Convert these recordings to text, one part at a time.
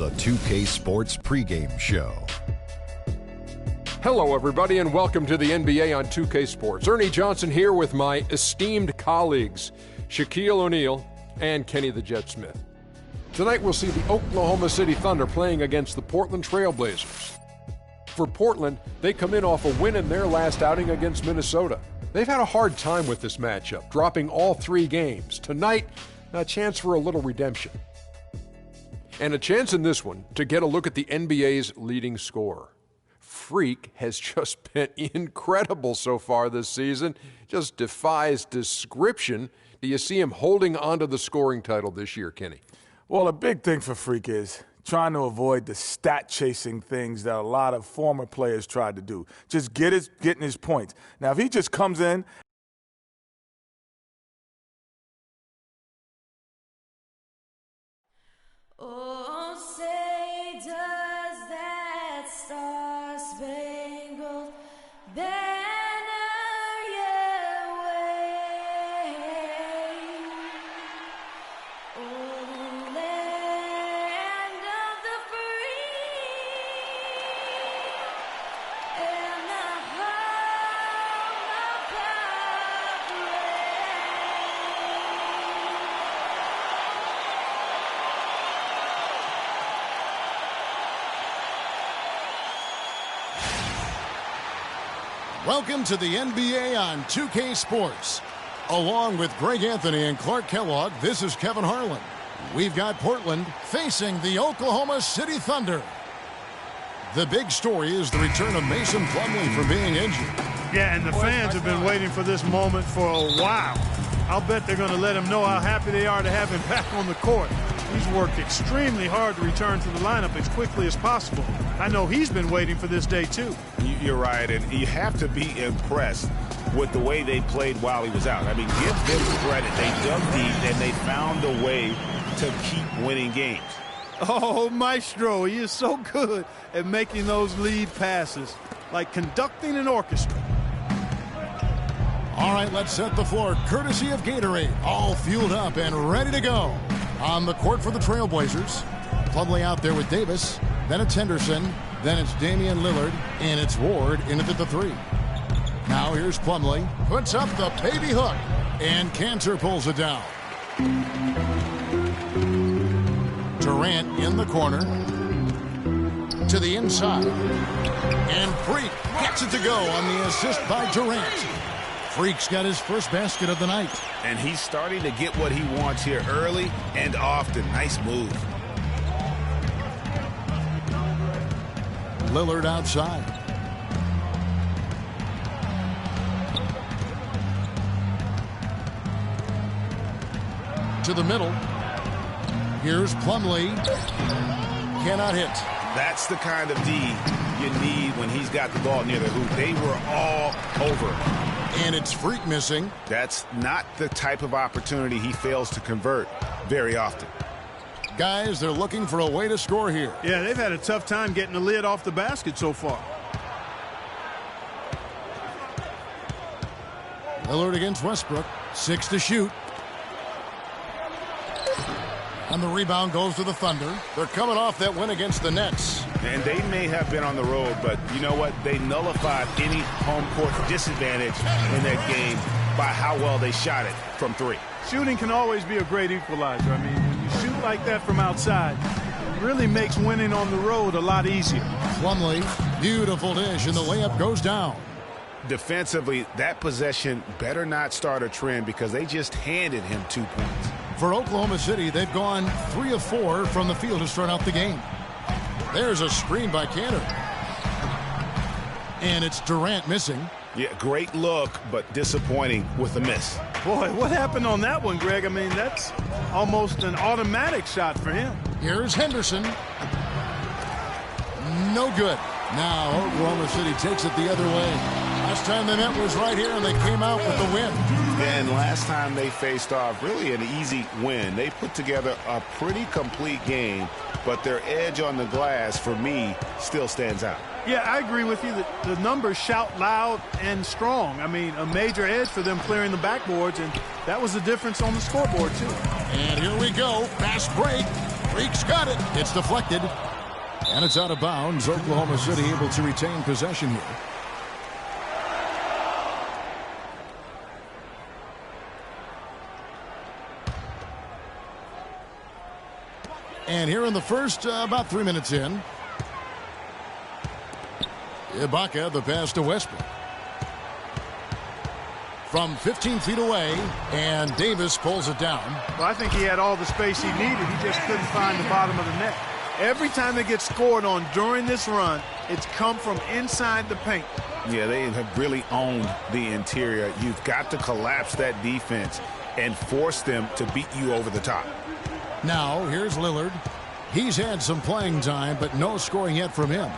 the 2K Sports pregame show. Hello, everybody, and welcome to the NBA on 2K Sports. Ernie Johnson here with my esteemed colleagues, Shaquille O'Neal and Kenny the Jet Smith. Tonight, we'll see the Oklahoma City Thunder playing against the Portland Trail Blazers. For Portland, they come in off a win in their last outing against Minnesota. They've had a hard time with this matchup, dropping all 3 games. Tonight, a chance for a little redemption. And a chance in this one to get a look at the NBA's leading scorer. Freak has just been incredible so far this season. Just defies description. Do you see him holding on to the scoring title this year, Kenny? Well, a big thing for Freak is trying to avoid the stat-chasing things that a lot of former players tried to do. Just getting his points. Now, if he just comes in oh, say does that star-spangled banner yet wave? Oh, land of the free and the home of God Welcome to the NBA on 2K Sports. Along with Greg Anthony and Clark Kellogg, this is Kevin Harlan. We've got Portland facing the Oklahoma City Thunder. The big story is the return of Mason Plumlee from being injured. Yeah, and the fans have been waiting for this moment for a while. I'll bet they're going to let him know how happy they are to have him back on the court. He's worked extremely hard to return to the lineup as quickly as possible. I know he's been waiting for this day, too. You're right, and you have to be impressed with the way they played while he was out. I mean, give them credit. They dug deep, and they found a way to keep winning games. Oh, Maestro, he is so good at making those lead passes, like conducting an orchestra. All right, let's set the floor, courtesy of Gatorade. All fueled up and ready to go. On the court for the Trailblazers, Plumlee out there with Davis. Then it's Henderson. Then it's Damian Lillard. And it's Ward in at the 3. Now here's Plumlee. Puts up the baby hook. And Cantor pulls it down. Durant in the corner. To the inside. And Freak gets it to go on the assist by Durant. Freak's got his first basket of the night. And he's starting to get what he wants here early and often. Nice move. Lillard outside. To the middle. Here's Plumlee. Cannot hit. That's the kind of D you need when he's got the ball near the hoop. They were all over him. And it's Freak missing. That's not the type of opportunity he fails to convert very often. Guys, they're looking for a way to score here. Yeah, they've had a tough time getting the lid off the basket so far. Lillard against Westbrook. 6 to shoot. And the rebound goes to the Thunder. They're coming off that win against the Nets. And they may have been on the road, but you know what? They nullified any home court disadvantage in that game by how well they shot it from 3. Shooting can always be a great equalizer. I mean, when you shoot like that from outside, it really makes winning on the road a lot easier. Plumlee, beautiful dish, and the layup goes down. Defensively, that possession better not start a trend because they just handed him 2 points. For Oklahoma City, they've gone 3 of 4 from the field to start out the game. There's a screen by Cantor. And it's Durant missing. Yeah, great look, but disappointing with a miss. Boy, what happened on that one, Greg? I mean, that's almost an automatic shot for him. Here's Henderson. No good. Now Oklahoma City takes it the other way. Last time they met was right here, and they came out with the win. And last time they faced off, really an easy win. They put together a pretty complete game, but their edge on the glass, for me, still stands out. Yeah, I agree with you that the numbers shout loud and strong. I mean, a major edge for them clearing the backboards, and that was the difference on the scoreboard, too. And here we go. Fast break. Freak's got it. It's deflected. And it's out of bounds. Oklahoma City able to retain possession here. And here in the first, about 3 minutes in. Ibaka, the pass to Westbrook. From 15 feet away, and Davis pulls it down. Well, I think he had all the space he needed. He just couldn't find the bottom of the net. Every time they get scored on during this run, it's come from inside the paint. Yeah, they have really owned the interior. You've got to collapse that defense and force them to beat you over the top. Now, here's Lillard. He's had some playing time, but no scoring yet from him.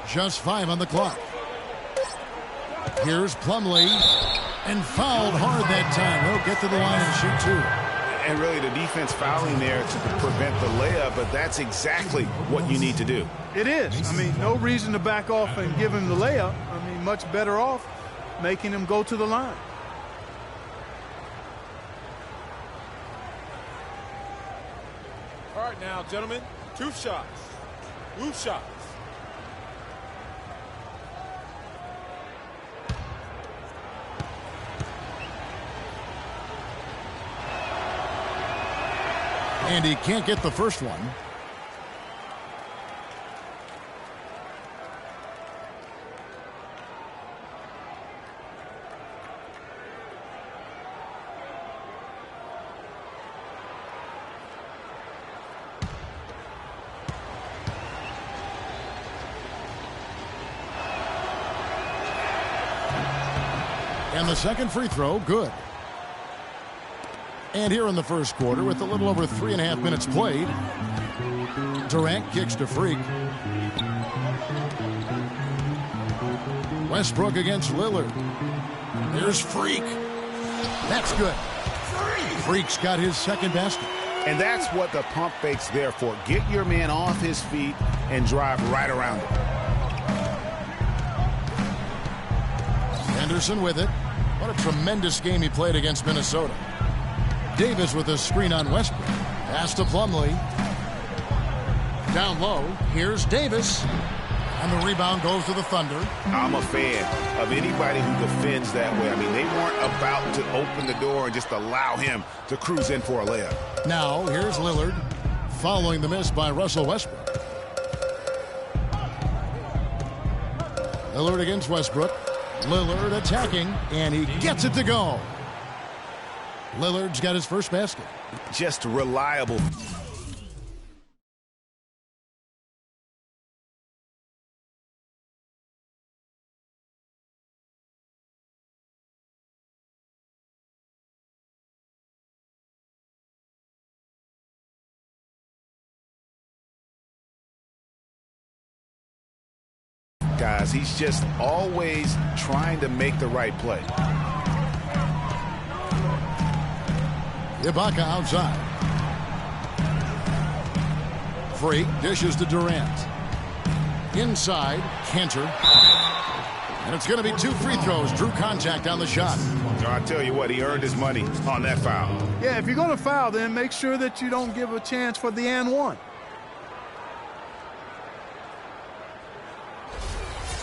Just 5 on the clock. Here's Plumlee, and fouled hard that time. He'll get to the line and shoot 2. And really the defense fouling there to prevent the layup, but that's exactly what you need to do. It is. I mean, no reason to back off and give him the layup. I mean, much better off making him go to the line. All right now, gentlemen, 2 shots. 2 shots. And he can't get the first one. And the second free throw, good. And here in the first quarter, with a little over 3.5 minutes played, Durant kicks to Freak. Westbrook against Lillard. There's Freak. That's good. Freak's got his second basket. And that's what the pump fake's there for. Get your man off his feet and drive right around him. Henderson with it. What a tremendous game he played against Minnesota. Davis with a screen on Westbrook. Pass to Plumlee. Down low. Here's Davis. And the rebound goes to the Thunder. I'm a fan of anybody who defends that way. I mean, they weren't about to open the door and just allow him to cruise in for a layup. Now, here's Lillard. Following the miss by Russell Westbrook. Lillard against Westbrook. Lillard attacking, and he gets it to go. Lillard's got his first basket. Just reliable. Guys, he's just always trying to make the right play. Ibaka outside. Freak dishes to Durant. Inside, Cantor. And it's going to be 2 free throws. Drew contact on the shot. I tell you what, he earned his money on that foul. Yeah, if you're going to foul, then make sure that you don't give a chance for the and one.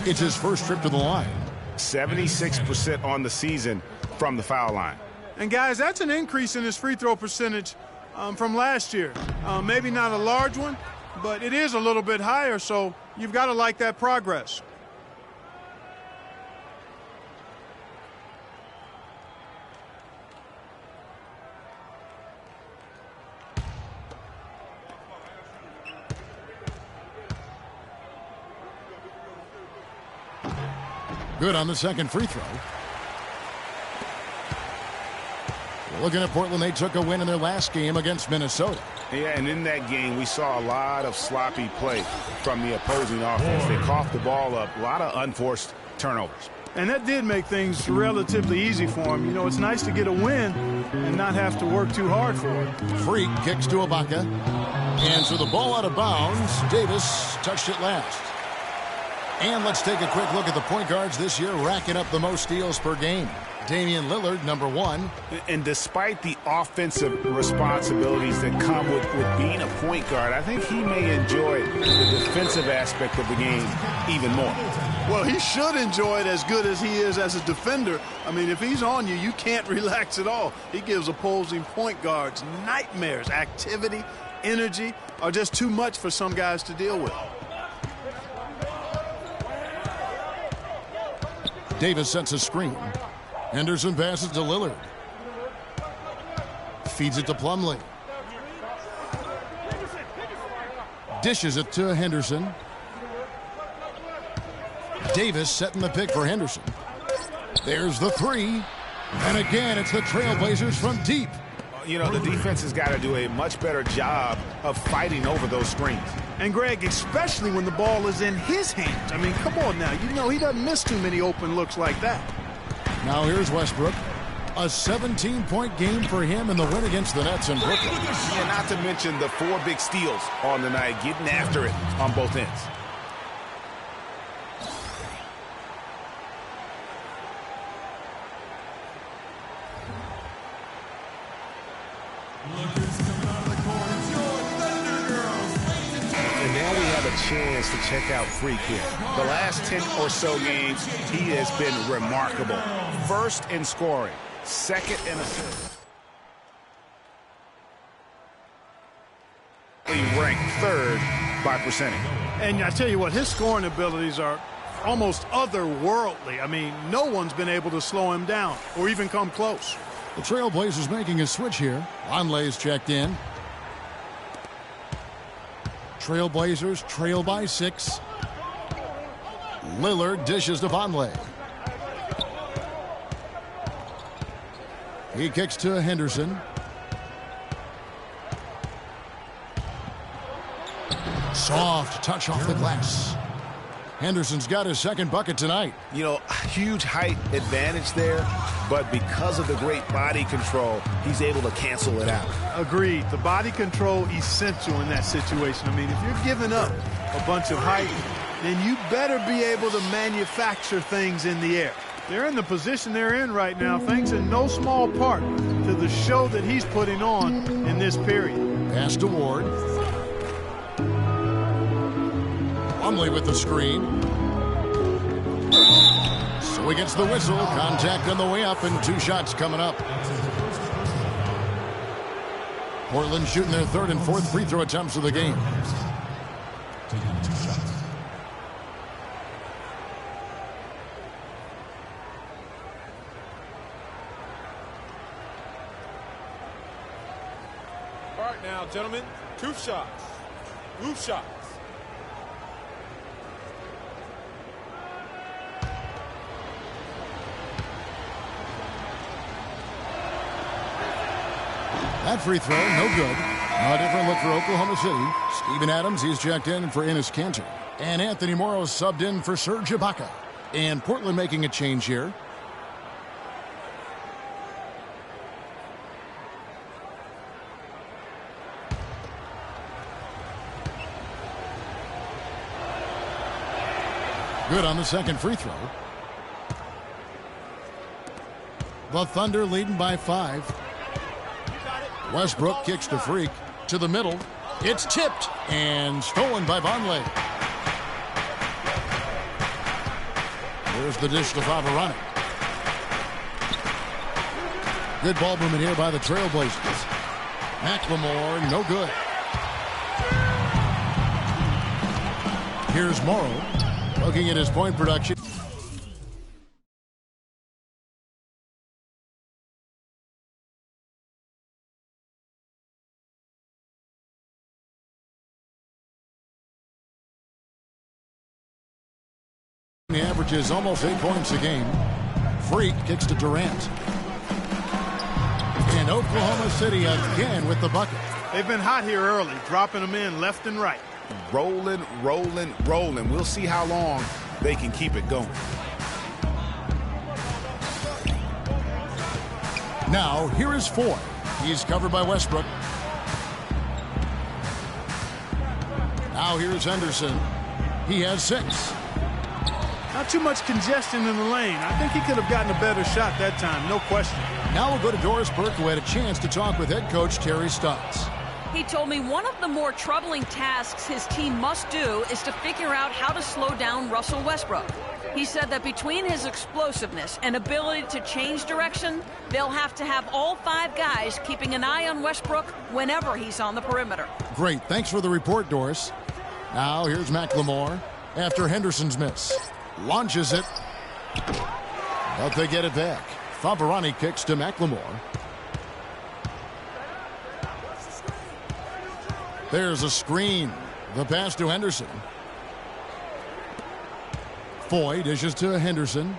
It's his first trip to the line. 76% on the season from the foul line. And, guys, that's an increase in his free throw percentage from last year. Maybe not a large one, but it is a little bit higher, so you've got to like that progress. Good on the second free throw. Looking at Portland, they took a win in their last game against Minnesota. Yeah, and in that game, we saw a lot of sloppy play from the opposing offense. They coughed the ball up, a lot of unforced turnovers. And that did make things relatively easy for him. You know, it's nice to get a win and not have to work too hard for it. Freak kicks to Ibaka. And so the ball out of bounds. Davis touched it last. And let's take a quick look at the point guards this year, racking up the most steals per game. Damian Lillard, number 1. And despite the offensive responsibilities that come with being a point guard, I think he may enjoy the defensive aspect of the game even more. Well, he should enjoy it as good as he is as a defender. I mean, if he's on you, you can't relax at all. He gives opposing point guards nightmares. Activity, energy are just too much for some guys to deal with. Davis sets a screen. Henderson passes to Lillard. Feeds it to Plumlee. Dishes it to Henderson. Davis setting the pick for Henderson. There's the 3. And again, it's the Trailblazers from deep. You know, the defense has got to do a much better job of fighting over those screens. And, Greg, especially when the ball is in his hands. I mean, come on now. You know he doesn't miss too many open looks like that. Now here's Westbrook. A 17-point game for him in the win against the Nets in Brooklyn. Yeah, not to mention the 4 big steals on the night, getting after it on both ends. Chance to check out Freak here. The last 10 or so games, he has been remarkable. First in scoring, second in assists. He ranked 3rd by percentage. And I tell you what, his scoring abilities are almost otherworldly. I mean, no one's been able to slow him down or even come close. The Trailblazers making a switch here. Vonleh's checked in. Trailblazers trail by 6. Lillard dishes to Vonleh. He kicks to Henderson. Soft touch off the glass. Henderson's got his 2nd bucket tonight. You know, huge height advantage there, but because of the great body control, he's able to cancel it out. Agreed. The body control essential in that situation. I mean, if you're giving up a bunch of height, then you better be able to manufacture things in the air. They're in the position they're in right now, thanks in no small part to the show that he's putting on in this period. Pass to Ward. Plumlee with the screen. So he gets the whistle. Contact on the way up and 2 shots coming up. Portland shooting their 3rd and 4th free throw attempts of the game. All right now, gentlemen, 2 shots. Roof shots. That free throw, no good. A different look for Oklahoma City. Steven Adams, he's checked in for Enes Kanter. And Anthony Morrow subbed in for Serge Ibaka. And Portland making a change here. Good on the 2nd free throw. The Thunder leading by 5. Westbrook kicks to Freak to the middle. It's tipped and stolen by Vonleh. There's the dish to Favoronic. Good ball movement here by the Trailblazers. McLemore, no good. Here's Morrow looking at his point production. He averages almost 8 points a game. Freak kicks to Durant. And Oklahoma City again with the bucket. They've been hot here early, dropping them in left and right. Rolling, rolling, rolling. We'll see how long they can keep it going. Now, here is Ford. He's covered by Westbrook. Now here's Henderson. He has 6. Not too much congestion in the lane. I think he could have gotten a better shot that time, no question. Now we'll go to Doris Burke, who had a chance to talk with head coach Terry Stotts. He told me one of the more troubling tasks his team must do is to figure out how to slow down Russell Westbrook. He said that between his explosiveness and ability to change direction, they'll have to have all 5 guys keeping an eye on Westbrook whenever he's on the perimeter. Great. Thanks for the report, Doris. Now here's McLemore after Henderson's miss. Launches it. But they get it back. Favarani kicks to McLemore. There's a screen. The pass to Henderson. Foy dishes to Henderson.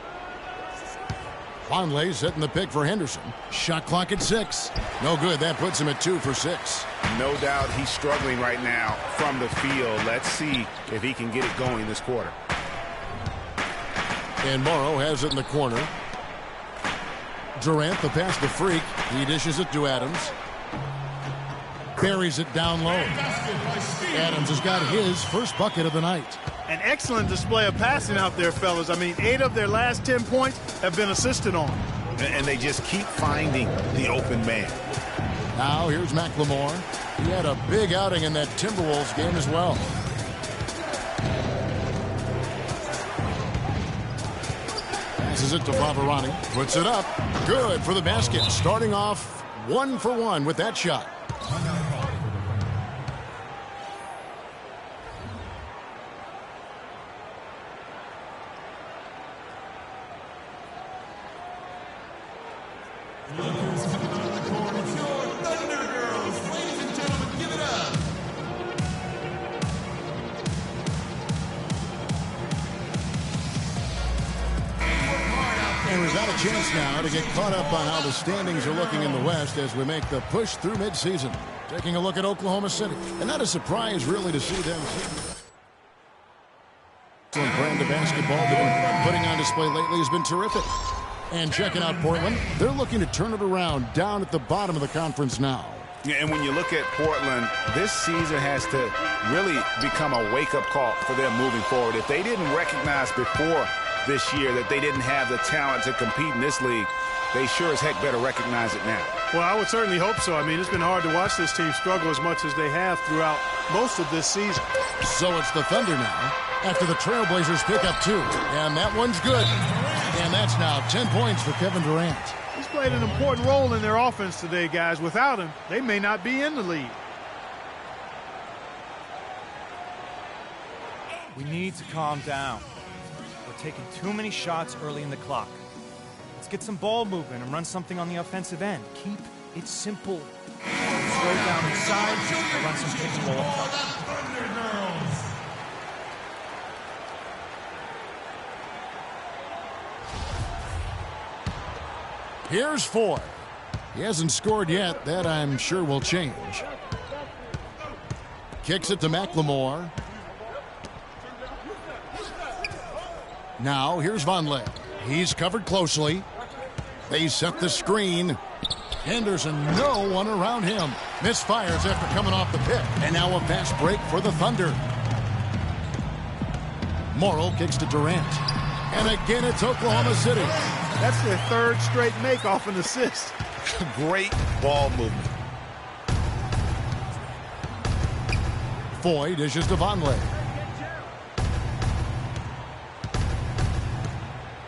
Vonleh setting the pick for Henderson. Shot clock at 6. No good. That puts him at 2 for 6. No doubt he's struggling right now from the field. Let's see if he can get it going this quarter. And Morrow has it in the corner. Durant, the pass to Freak. He dishes it to Adams. Buries it down low. Adams has got his first bucket of the night. An excellent display of passing out there, fellas. I mean, 8 of their last 10 points have been assisted on. And they just keep finding the open man. Now here's McLemore. He had a big outing in that Timberwolves game as well. Passes it to Favarani. Puts it up. Good for the basket. Starting off 1 for 1 with that shot. And we've got a chance now to get caught up on how the standings are looking in the West as we make the push through midseason. Taking a look at Oklahoma City. And not a surprise, really, to see them. Excellent brand of basketball they've been putting on display lately has been terrific. And checking out Portland, they're looking to turn it around down at the bottom of the conference now. Yeah, and when you look at Portland, this season has to really become a wake-up call for them moving forward. If they didn't recognize before this year that they didn't have the talent to compete in this league, they sure as heck better recognize it now. Well, I would certainly hope so. I mean, it's been hard to watch this team struggle as much as they have throughout most of this season. So it's the Thunder now after the Trailblazers pick up 2. And that one's good. And that's now 10 points for Kevin Durant. He's played an important role in their offense today, guys. Without him, they may not be in the league. We need to calm down. We're taking too many shots early in the clock. Let's get some ball movement and run something on the offensive end. Keep it simple. Slow down inside and run some pick and roll up top. Here's Foy. He hasn't scored yet. That, I'm sure, will change. Kicks it to McLemore. Now, here's Vonleh. He's covered closely. They set the screen. Henderson, no one around him. Misfires after coming off the pick. And now a fast break for the Thunder. Morrow kicks to Durant. And again, it's Oklahoma City. That's their 3rd straight make off an assist. Great ball movement. Foy dishes to Vonleh.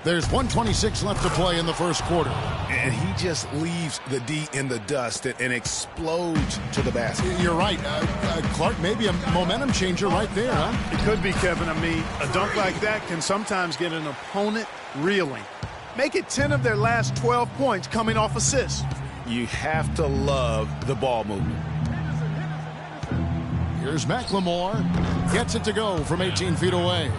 There's 1:26 left to play in the first quarter. And he just leaves the D in the dust and explodes to the basket. You're right. Clark, maybe a momentum changer right there, huh? It could be, Kevin. I mean, a dunk like that can sometimes get an opponent reeling. Make it 10 of their last 12 points coming off assists. You have to love the ball movement. Here's McLemore. Gets it to go from 18 feet away.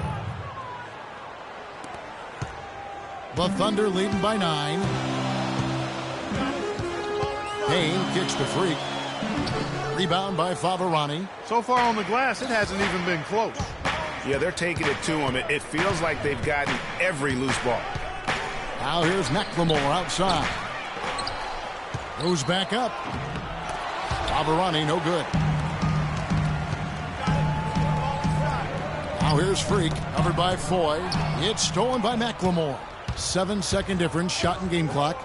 The Thunder leading by 9. Payne kicks to Freak. Rebound by Favarani. So far on the glass, it hasn't even been close. Yeah, they're taking it to him. It feels like they've gotten every loose ball. Now here's McLemore outside. Goes back up. Favarani, no good. Now here's Freak, covered by Foy. It's stolen by McLemore. 7-second difference, shot and game clock.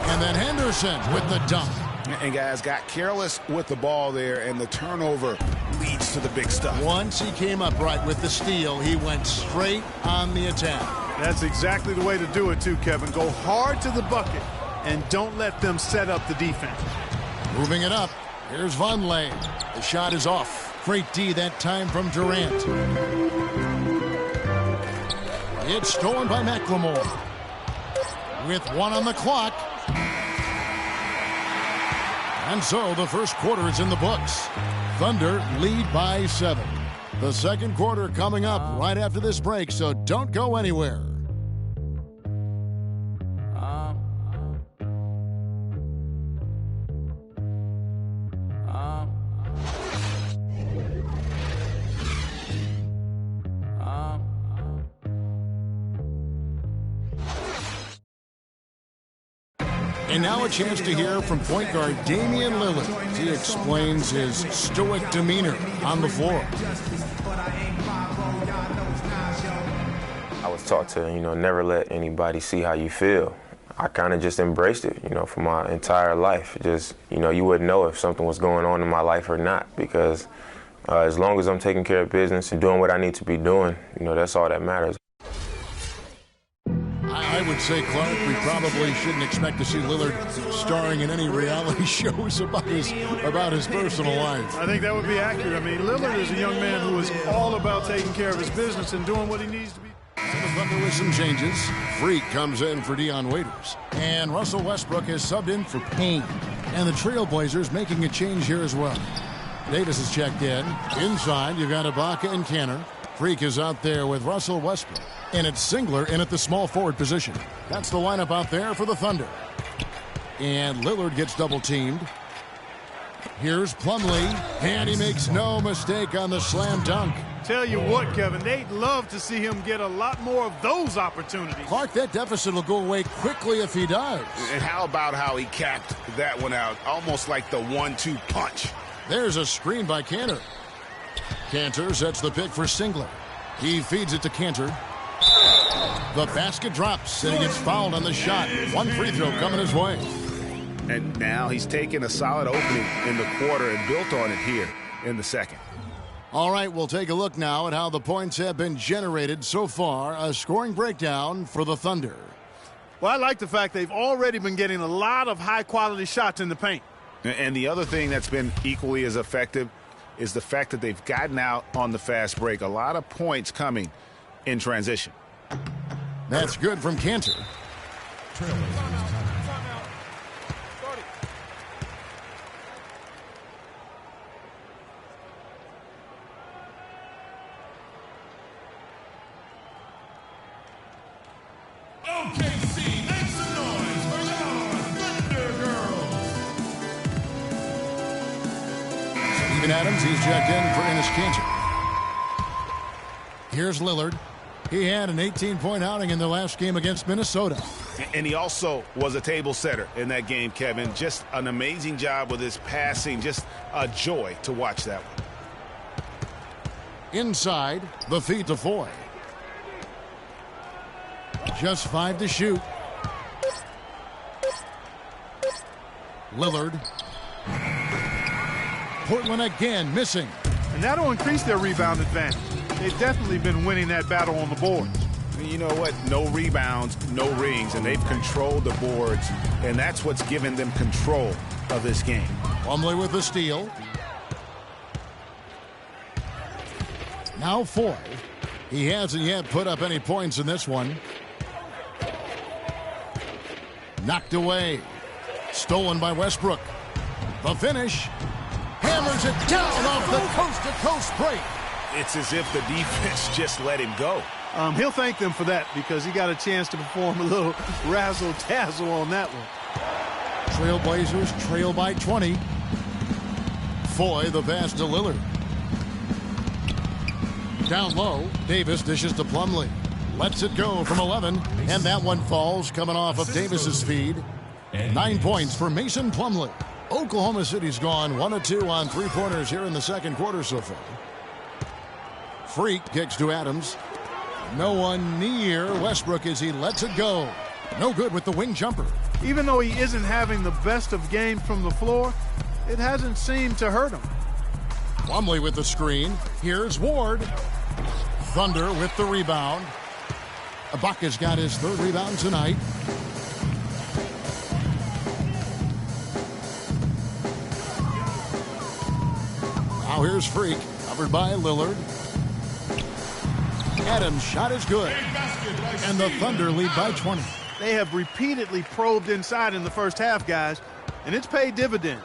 And then Henderson with the dunk. And guys got careless with the ball there, and the turnover leads to the big stuff. Once he came up right with the steal, he went straight on the attack. That's exactly the way to do it too, Kevin. Go hard to the bucket and don't let them set up the defense. Moving it up. Here's Von Lane. The shot is off. Great D that time from Durant. It's stolen by McLemore. With 1 on the clock. And so the first quarter is in the books. Thunder lead by 7. The second quarter coming up right after this break, so don't go anywhere. And now a chance to hear from point guard Damian Lillard as he explains his stoic demeanor on the floor. I was taught to, never let anybody see how you feel. I kind of just embraced it, for my entire life. Just, you wouldn't know if something was going on in my life or not, because as long as I'm taking care of business and doing what I need to be doing, that's all that matters. I would say, Clark, we probably shouldn't expect to see Lillard starring in any reality shows about his personal life. I think that would be accurate. I mean, Lillard is a young man who is all about taking care of his business and doing what he needs to be. The Thunder with some changes. Freak comes in for Dion Waiters. And Russell Westbrook is subbed in for Payne. And the Trailblazers making a change here as well. Davis is checked in. Inside, you've got Ibaka and Kanter. Freak is out there with Russell Westbrook. And it's Singler in at the small forward position. That's the lineup out there for the Thunder. And Lillard gets double-teamed. Here's Plumlee, and he makes no mistake on the slam dunk. Tell you what, Kevin, they'd love to see him get a lot more of those opportunities. Clark, that deficit will go away quickly if he does. And how about how he capped that one out, almost like the 1-2 punch. There's a screen by Kanter. Kanter sets the pick for Singler. He feeds it to Kanter. The basket drops, and he gets fouled on the shot. One free throw coming his way. And now he's taken a solid opening in the quarter and built on it here in the second. All right, we'll take a look now at how the points have been generated so far. A scoring breakdown for the Thunder. Well, I like the fact they've already been getting a lot of high-quality shots in the paint. And the other thing that's been equally as effective is the fact that they've gotten out on the fast break. A lot of points coming in transition. That's good from Kanter. OKC, make some noise for your Thunder Girls. Steven Adams, he's checked in for Enes Kanter. Here's Lillard. He had an 18-point outing in the last game against Minnesota. And he also was a table setter in that game, Kevin. Just an amazing job with his passing. Just a joy to watch that one. Inside, the feed to Foy. Just 5 to shoot. Lillard. Portland again missing. And that'll increase their rebound advantage. They've definitely been winning that battle on the boards. You know what? No rebounds, no rings, and they've controlled the boards, and that's what's given them control of this game. Plumlee with the steal. Now Foy. He hasn't yet put up any points in this one. Knocked away. Stolen by Westbrook. The finish. Hammers it down off the coast-to-coast break. It's as if the defense just let him go. He'll thank them for that because he got a chance to perform a little razzle-tazzle on that one. Trailblazers trail by 20. Foy the pass to Lillard. Down low, Davis dishes to Plumlee. Lets it go from 11, and that one falls coming off of Davis's feed. 9 points for Mason Plumlee. Oklahoma City's gone 1 of 2 on three-pointers here in the second quarter so far. Freak kicks to Adams. No one near Westbrook as he lets it go. No good with the wing jumper. Even though he isn't having the best of games from the floor, it hasn't seemed to hurt him. Plumlee with the screen. Here's Ward. Thunder with the rebound. Ibaka's got his third rebound tonight. Now here's Freak, covered by Lillard. Adams' shot is good. And the Thunder lead by 20. They have repeatedly probed inside in the first half, guys, and it's paid dividends.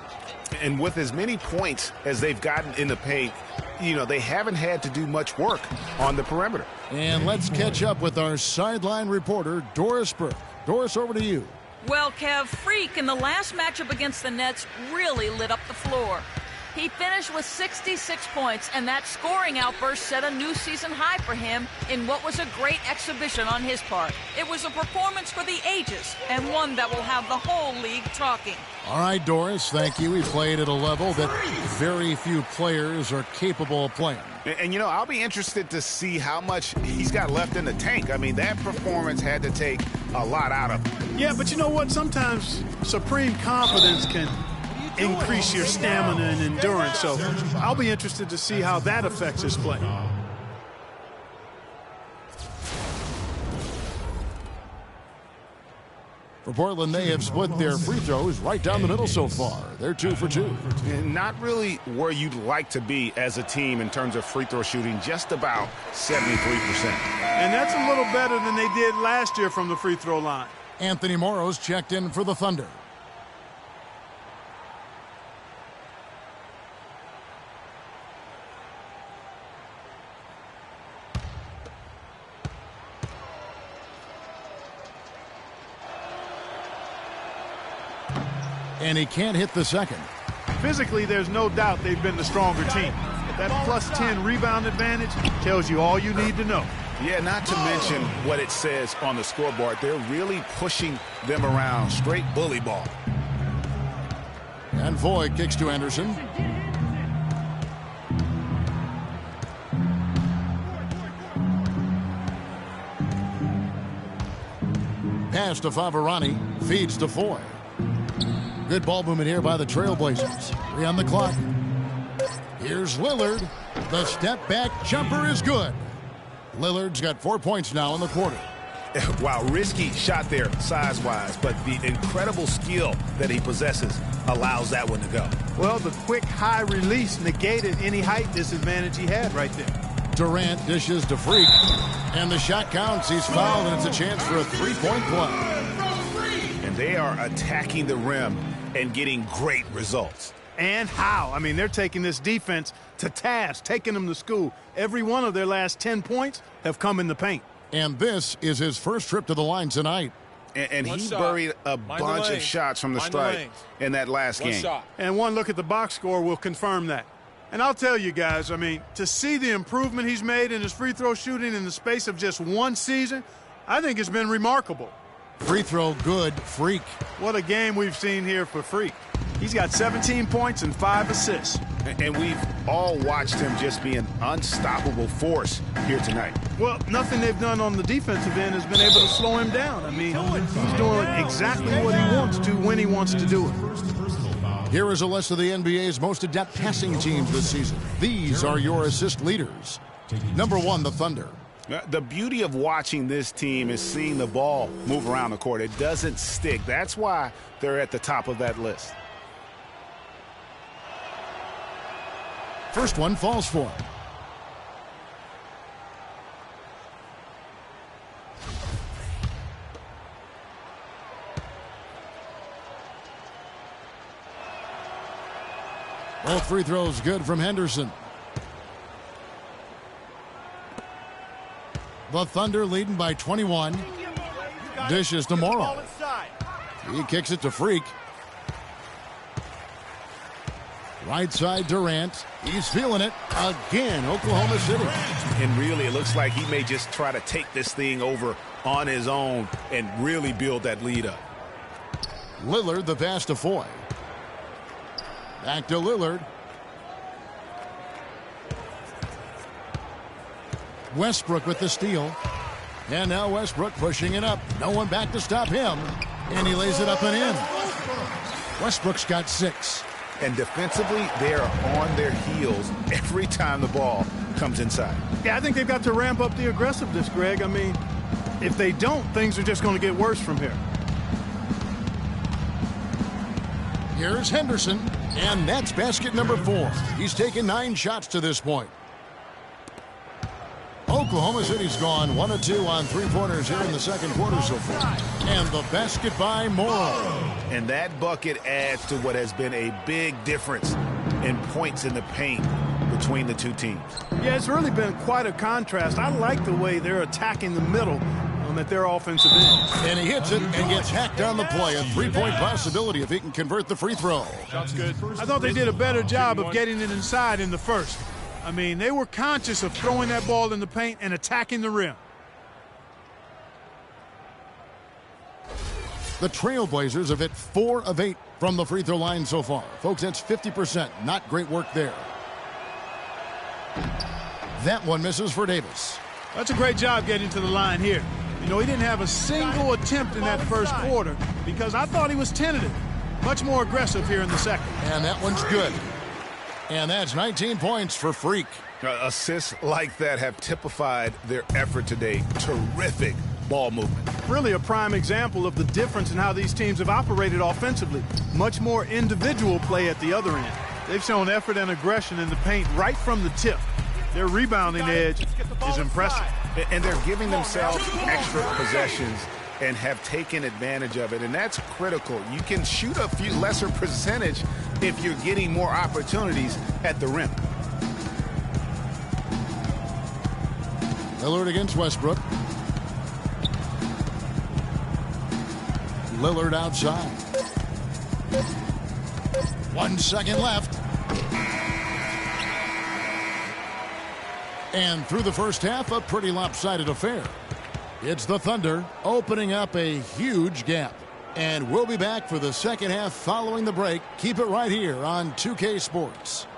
And with as many points as they've gotten in the paint, you know, they haven't had to do much work on the perimeter. And let's catch up with our sideline reporter, Doris Burke. Doris, over to you. Well, Kev, Freak in the last matchup against the Nets really lit up the floor. He finished with 66 points, and that scoring outburst set a new season high for him in what was a great exhibition on his part. It was a performance for the ages, and one that will have the whole league talking. All right, Doris, thank you. He played at a level that very few players are capable of playing. And, you know, I'll be interested to see how much he's got left in the tank. I mean, that performance had to take a lot out of him. Yeah, but you know what? Sometimes supreme confidence can increase your stamina and endurance. So I'll be interested to see how that affects his play. For Portland, they have split their free throws right down the middle so far. They're 2 for 2. And not really where you'd like to be as a team in terms of free throw shooting, just about 73%. And that's a little better than they did last year from the free throw line. Anthony Morrow's checked in for the Thunder. And he can't hit the second. Physically, there's no doubt they've been the stronger team. That plus 10 rebound advantage tells you all you need to know. Yeah, not to mention what it says on the scoreboard. They're really pushing them around. Straight bully ball. And Foy kicks to Anderson. Pass to Favarani. Feeds to Foy. Good ball movement here by the Trailblazers. 3 on the clock. Here's Lillard. The step back jumper is good. Lillard's got 4 points now in the quarter. Wow, risky shot there size-wise, but the incredible skill that he possesses allows that one to go. Well, the quick high release negated any height disadvantage he had right there. Durant dishes to Freak. And the shot counts. He's fouled, and it's a chance for a three-point play. And they are attacking the rim and getting great results. And how? I mean, they're taking this defense to task, taking them to school. Every one of their last 10 points have come in the paint. And this is his first trip to the line tonight. And he buried a bunch of shots from the stripe in that last game. And one look at the box score will confirm that. And I'll tell you guys, I mean, to see the improvement he's made in his free throw shooting in the space of just one season, I think it's been remarkable. Free throw good, Freak. What a game we've seen here for Freak. He's got 17 points and 5 assists. And we've all watched him just be an unstoppable force here tonight. Well, nothing they've done on the defensive end has been able to slow him down. I mean, he's doing exactly what he wants to when he wants to do it. Here is a list of the NBA's most adept passing teams this season. These are your assist leaders. Number 1, the Thunder. The beauty of watching this team is seeing the ball move around the court. It doesn't stick. That's why they're at the top of that list. First one falls for him. Both free throws good from Henderson. The Thunder leading by 21. Dishes to Morrow. He kicks it to Freak. Right side Durant. He's feeling it again. Oklahoma City. And really, it looks like he may just try to take this thing over on his own and really build that lead up. Lillard the pass to Foy. Back to Lillard. Westbrook with the steal. And now Westbrook pushing it up. No one back to stop him. And he lays it up and in. Westbrook's got 6. And defensively, they are on their heels every time the ball comes inside. Yeah, I think they've got to ramp up the aggressiveness, Greg. I mean, if they don't, things are just going to get worse from here. Here's Henderson, and that's basket number 4. He's taken 9 shots to this point. Oklahoma City's gone 1 of 2 on 3-pointers here in the second quarter so far. And the basket by Morrow. And that bucket adds to what has been a big difference in points in the paint between the two teams. Yeah, it's really been quite a contrast. I like the way they're attacking the middle at their offensive end. And he hits it and gets hacked on the play. A 3-point possibility if he can convert the free throw. That's good. I thought they did a better job of getting it inside in the first. I mean, they were conscious of throwing that ball in the paint and attacking the rim. The Trailblazers have hit 4 of 8 from the free throw line so far. Folks, that's 50%. Not great work there. That one misses for Davis. That's a great job getting to the line here. You know, he didn't have a single attempt in that first quarter because I thought he was tentative. Much more aggressive here in the second. And that one's good. And that's 19 points for Freak. Assists like that have typified their effort today. Terrific ball movement. Really a prime example of the difference in how these teams have operated offensively. Much more individual play at the other end. They've shown effort and aggression in the paint right from the tip. Their rebounding edge is impressive. And they're giving themselves extra possessions and have taken advantage of it, and that's critical. You can shoot a few lesser percentage if you're getting more opportunities at the rim. Lillard against Westbrook. Lillard outside. 1 second left. And through the first half, a pretty lopsided affair. It's the Thunder opening up a huge gap. And we'll be back for the second half following the break. Keep it right here on 2K Sports.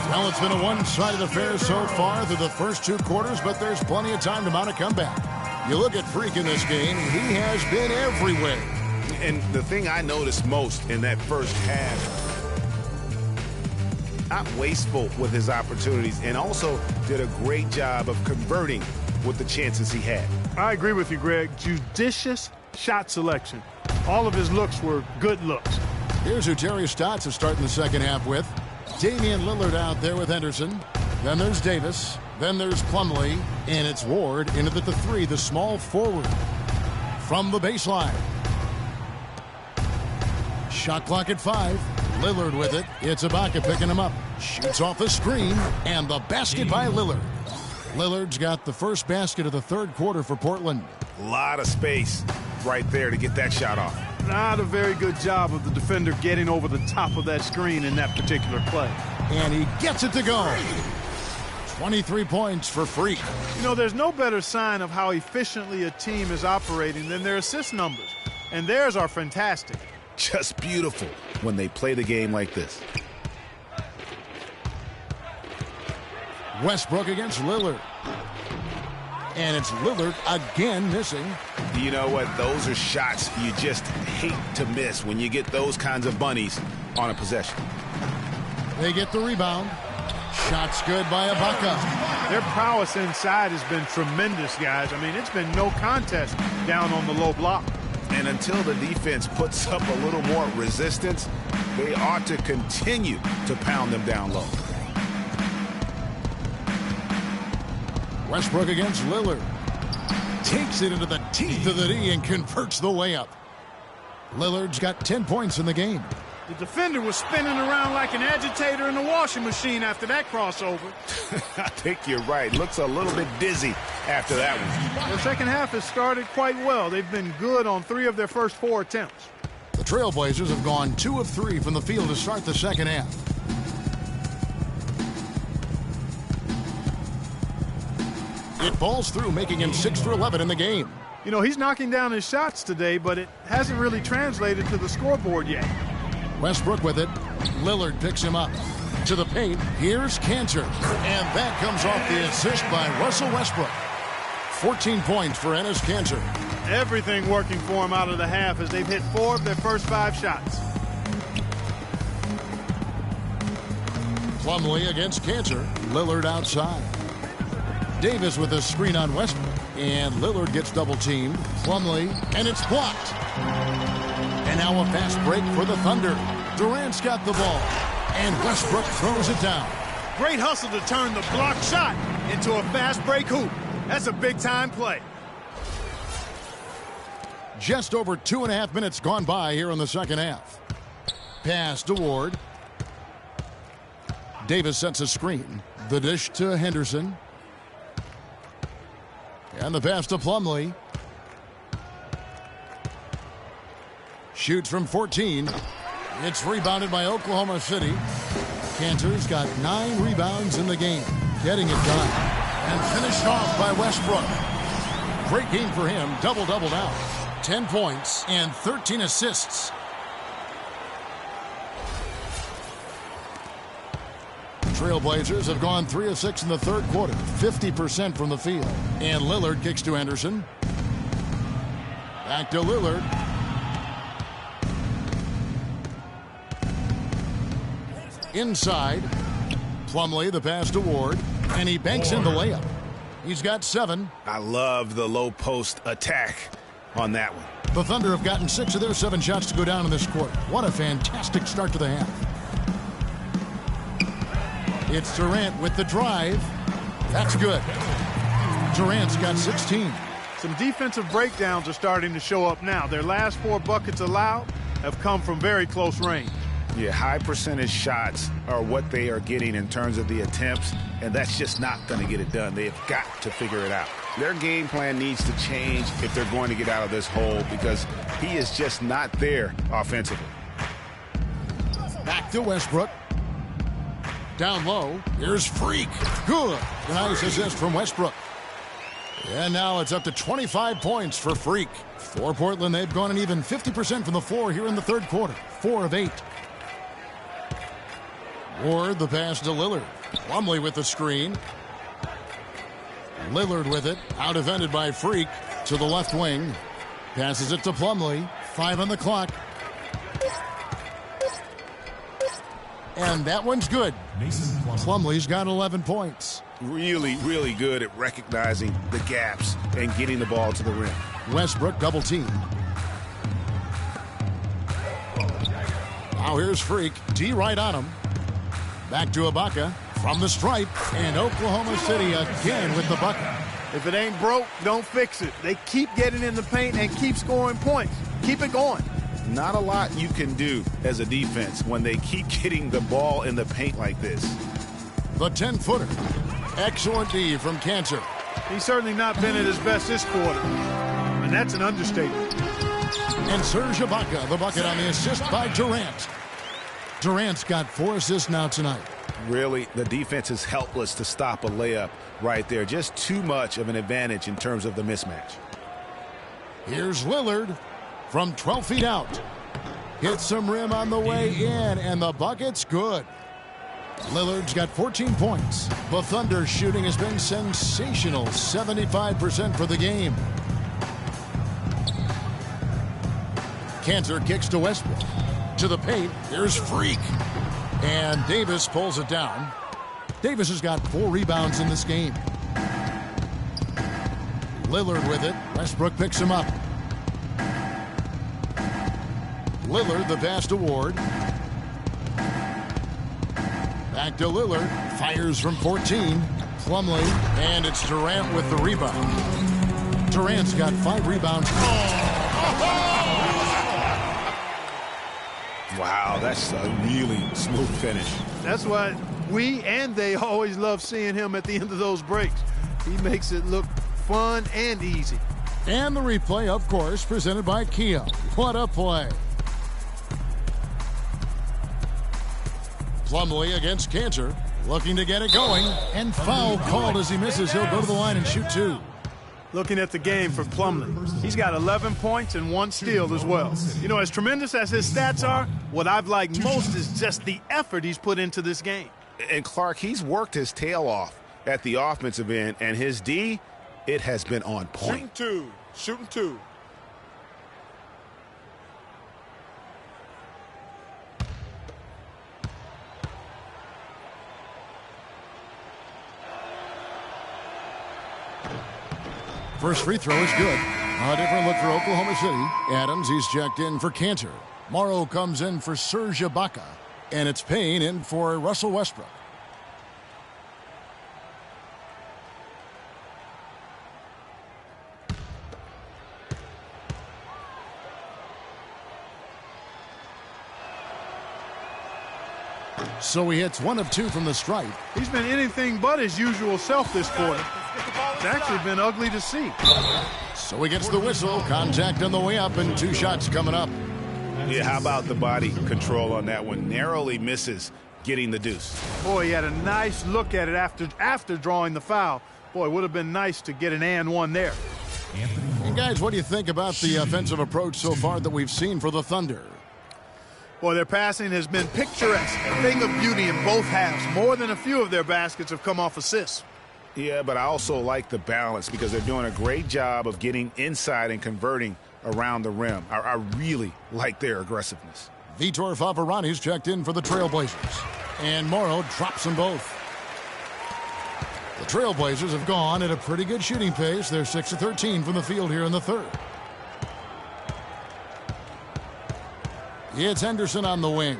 Well, it's been a one-sided affair so far through the first 2 quarters, but there's plenty of time to mount a comeback. You look at Freak in this game, he has been everywhere. And the thing I noticed most in that first half, not wasteful with his opportunities, and also did a great job of converting with the chances he had. I agree with you, Greg. Judicious shot selection. All of his looks were good looks. Here's who Terry Stotts is starting the second half with. Damian Lillard out there with Henderson. Then there's Davis. Then there's Plumlee. And it's Ward into the 3, the small forward. From the baseline. Shot clock at 5. Lillard with it. It's Ibaka picking him up. Shoots off the screen. And the basket by Lillard. Lillard's got the first basket of the third quarter for Portland. A lot of space right there to get that shot off. Not a very good job of the defender getting over the top of that screen in that particular play. And he gets it to go. 23 points for Freak. You know, there's no better sign of how efficiently a team is operating than their assist numbers. And theirs are fantastic. Just beautiful when they play the game like this. Westbrook against Lillard. And it's Lillard again missing. You know what? Those are shots you just hate to miss when you get those kinds of bunnies on a possession. They get the rebound. Shots good by Ibaka. Their prowess inside has been tremendous, guys. I mean, it's been no contest down on the low block. And until the defense puts up a little more resistance, they ought to continue to pound them down low. Westbrook against Lillard. Takes it into the teeth of the D and converts the layup. Lillard's got 10 points in the game. The defender was spinning around like an agitator in a washing machine after that crossover. I think you're right. Looks a little bit dizzy after that one. The second half has started quite well. They've been good on 3 of their first 4 attempts. The Trailblazers have gone 2 of 3 from the field to start the second half. It falls through, making him 6 for 11 in the game. You know, he's knocking down his shots today, but it hasn't really translated to the scoreboard yet. Westbrook with it. Lillard picks him up. To the paint, here's Cantor. And that comes off the assist by Russell Westbrook. 14 points for Enes Kanter. Everything working for him out of the half as they've hit 4 of their first 5 shots. Plumlee against Cantor. Lillard outside. Davis with a screen on Westbrook. And Lillard gets double-teamed. Plumlee, and it's blocked. And now a fast break for the Thunder. Durant's got the ball. And Westbrook throws it down. Great hustle to turn the blocked shot into a fast break hoop. That's a big-time play. Just over 2.5 minutes gone by here in the second half. Pass to Ward. Davis sets a screen. The dish to Henderson. And the pass to Plumlee. Shoots from 14. It's rebounded by Oklahoma City. Cantor's got 9 rebounds in the game. Getting it done. And finished off by Westbrook. Great game for him. Double-double now. 10 points and 13 assists. Trailblazers have gone 3 of 6 in the third quarter. 50% from the field. And Lillard kicks to Henderson. Back to Lillard. Inside. Plumlee, the pass to Ward. And he banks in the layup. He's got 7. I love the low post attack on that one. The Thunder have gotten 6 of their 7 shots to go down in this quarter. What a fantastic start to the half. It's Durant with the drive. That's good. Durant's got 16. Some defensive breakdowns are starting to show up now. Their last 4 buckets allowed have come from very close range. Yeah, high percentage shots are what they are getting in terms of the attempts, and that's just not going to get it done. They have got to figure it out. Their game plan needs to change if they're going to get out of this hole because he is just not there offensively. Back to Westbrook. Down low. Here's Freak. Good. Nice assist from Westbrook. And now it's up to 25 points for Freak. For Portland, they've gone an even 50% from the floor here in the third quarter. 4 of 8. Ward, the pass to Lillard. Plumlee with the screen. Lillard with it. Out defended by Freak to the left wing. Passes it to Plumlee. 5 on the clock. And that one's good. Plumlee's got 11 points. Really, really good at recognizing the gaps and getting the ball to the rim. Westbrook double team. Now here's Freak. D right on him. Back to Ibaka from the stripe. And Oklahoma City again with the bucket. If it ain't broke, don't fix it. They keep getting in the paint and keep scoring points. Keep it going. Not a lot you can do as a defense when they keep getting the ball in the paint like this. The 10-footer. Excellent D from Cantor. He's certainly not been at his best this quarter. And that's an understatement. And Serge Ibaka, the bucket on the assist by Durant. Durant's got 4 assists now tonight. Really, the defense is helpless to stop a layup right there. Just too much of an advantage in terms of the mismatch. Here's Lillard from 12 feet out. Hits some rim on the way in, and the bucket's good. Lillard's got 14 points. The Thunder shooting has been sensational. 75% for the game. Cantor kicks to Westbrook. To the paint, there's Freak. And Davis pulls it down. Davis has got 4 rebounds in this game. Lillard with it. Westbrook picks him up. Lillard, the pass to Ward. Back to Lillard. Fires from 14. Plumlee. And it's Durant with the rebound. Durant's got 5 rebounds. Wow, that's a really smooth finish. That's why we and they always love seeing him at the end of those breaks. He makes it look fun and easy. And the replay, of course, presented by Kia. What a play. Plumlee against Cantor, looking to get it going, and foul called as he misses. He'll go to the line and shoot 2. Looking at the game for Plumlee, he's got 11 points and 1 steal as well. You know, as tremendous as his stats are, what I've liked most is just the effort he's put into this game. And Clark, he's worked his tail off at the offensive end, and his D, it has been on point. Shooting two. First free throw is good. A different look for Oklahoma City. Adams, he's checked in for Cantor. Morrow comes in for Serge Ibaka. And it's Payne in for Russell Westbrook. So he hits 1 of 2 from the stripe. He's been anything but his usual self this quarter. It's actually been ugly to see. So he gets the whistle. Contact on the way up and 2 shots coming up. Yeah, how about the body control on that one? Narrowly misses getting the deuce. Boy, he had a nice look at it after drawing the foul. Boy, it would have been nice to get an and one there. And guys, what do you think about the offensive approach so far that we've seen for the Thunder? Boy, their passing has been picturesque. A thing of beauty in both halves. More than a few of their baskets have come off assists. Yeah, but I also like the balance because they're doing a great job of getting inside and converting around the rim. I really like their aggressiveness. Vitor Favarani's checked in for the Trailblazers. And Morrow drops them both. The Trailblazers have gone at a pretty good shooting pace. They're 6 of 13 from the field here in the third. It's Henderson on the wing.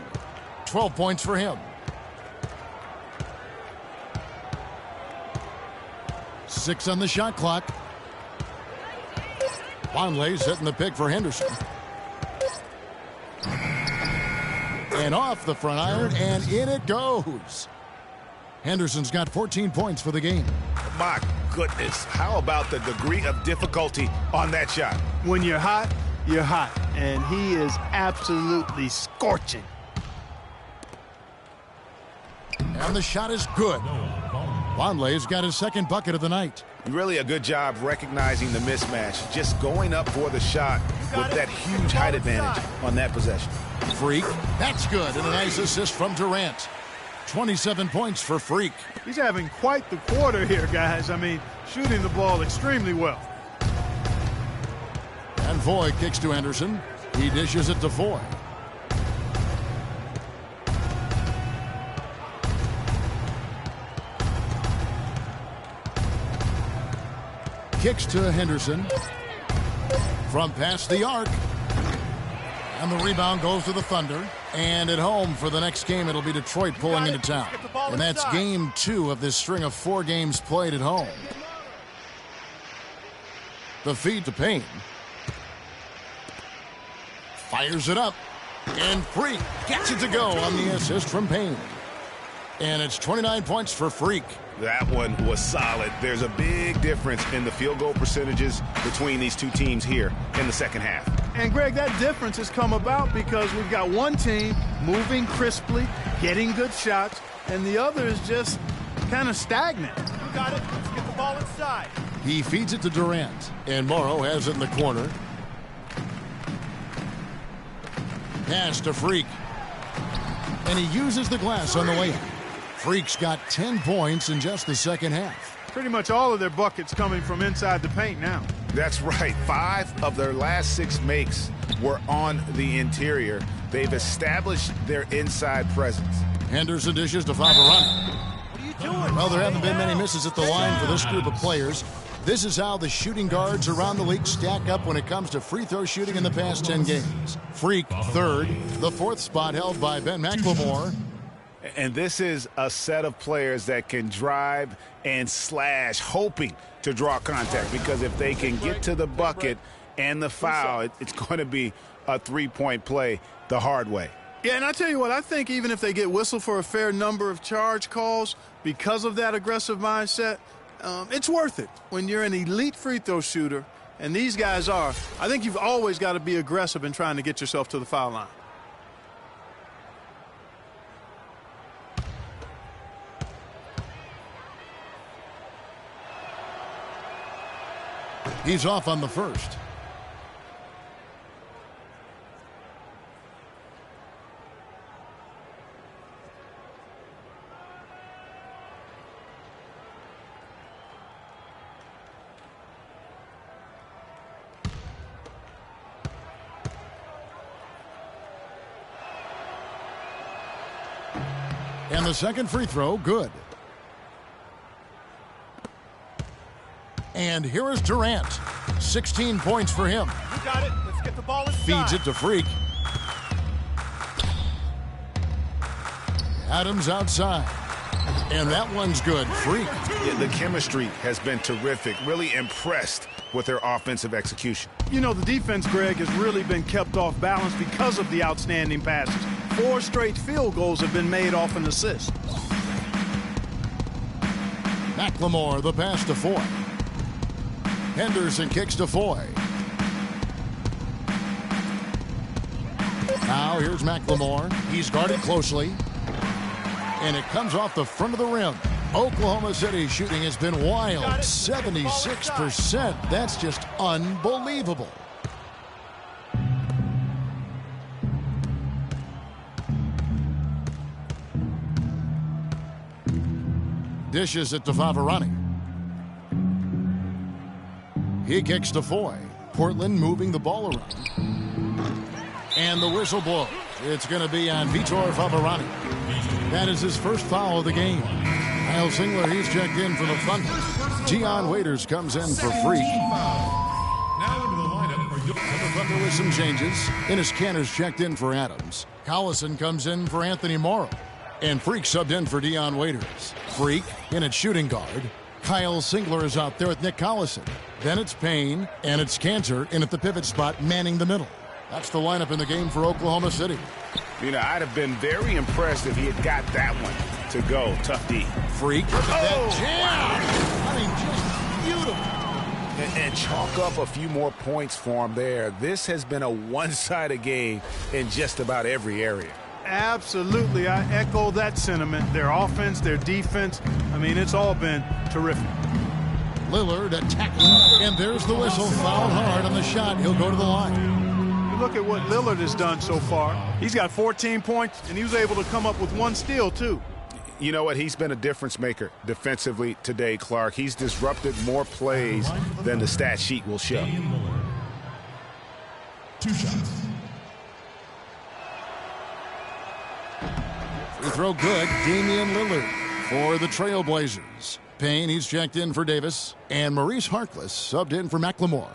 12 points for him. 6 on the shot clock. Vonleh setting the pick for Henderson. And off the front iron, and in it goes. Henderson's got 14 points for the game. My goodness, how about the degree of difficulty on that shot? When you're hot, you're hot. And he is absolutely scorching. And the shot is good. Vonleh's got his second bucket of the night. Really a good job recognizing the mismatch. Just going up for the shot with that huge height advantage on that possession. Freak, that's good. And a nice assist from Durant. 27 points for Freak. He's having quite the quarter here, guys. I mean, shooting the ball extremely well. And Foy kicks to Henderson. He dishes it to Foy. Kicks to Henderson. From past the arc. And the rebound goes to the Thunder. And at home for the next game, it'll be Detroit pulling into town. And that's game 2 of this string of 4 games played at home. The feed to Payne. Fires it up. And Freak gets it to go on the assist from Payne. And it's 29 points for Freak. That one was solid. There's a big difference in the field goal percentages between these two teams here in the second half. And, Greg, that difference has come about because we've got one team moving crisply, getting good shots, and the other is just kind of stagnant. You got it. Let's get the ball inside. He feeds it to Durant, and Morrow has it in the corner. Pass to Freak. And he uses the glass on the way up. Freak's got 10 points in just the second half. Pretty much all of their buckets coming from inside the paint now. That's right. 5 of their last 6 makes were on the interior. They've established their inside presence. Henderson dishes to Favarani. What are you doing? Well, there haven't been many misses at the line for this group of players. This is how the shooting guards around the league stack up when it comes to free throw shooting in the past 10 games. Freak, third. The 4th spot held by Ben McLemore. And this is a set of players that can drive and slash, hoping to draw contact. Because if they can get to the bucket and the foul, it's going to be a 3-point play the hard way. Yeah, and I tell you what, I think even if they get whistled for a fair number of charge calls because of that aggressive mindset, it's worth it. When you're an elite free throw shooter, and these guys are, I think you've always got to be aggressive in trying to get yourself to the foul line. He's off on the first. And the second free throw, good. And here is Durant. 16 points for him. You got it. Let's get the ball inside. Feeds it to Freak. Adams outside. And that one's good. Freak. Yeah, the chemistry has been terrific. Really impressed with their offensive execution. You know, the defense, Greg, has really been kept off balance because of the outstanding passes. 4 straight field goals have been made off an assist. McLemore, the pass to Foy. Henderson kicks to Foy. Now here's McLemore. He's guarded closely. And it comes off the front of the rim. Oklahoma City shooting has been wild. 76%. That's just unbelievable. Dishes it to Favarani. He kicks to Foy. Portland moving the ball around. And the whistle blows. It's going to be on Vitor Favarani. That is his first foul of the game. Kyle Singler, he's checked in for the Thunder. Deion Waiters comes in for Freak. Now into the lineup for your The Thunder with some changes. Ennis Cantor's checked in for Adams. Collison comes in for Anthony Morrow. And Freak subbed in for Deion Waiters. Freak in at shooting guard. Kyle Singler is out there with Nick Collison. Then it's Payne, and it's Cantor in at the pivot spot, manning the middle. That's the lineup in the game for Oklahoma City. You know, I'd have been very impressed if he had got that one to go. Tough D. Freak. Look at that jam. I mean, just beautiful. And chalk up a few more points for him there. This has been a one-sided game in just about every area. Absolutely. I echo that sentiment. Their offense, their defense, I mean, it's all been terrific. Lillard attacking, and there's the whistle. Fouled hard on the shot. He'll go to the line. You look at what Lillard has done so far. He's got 14 points, and he was able to come up with 1 steal, too. You know what? He's been a difference maker defensively today, Clark. He's disrupted more plays than the stat sheet will show. 2 shots. Free throw good. Damian Lillard for the Trailblazers. Payne, he's checked in for Davis. And Maurice Harkless subbed in for McLemore.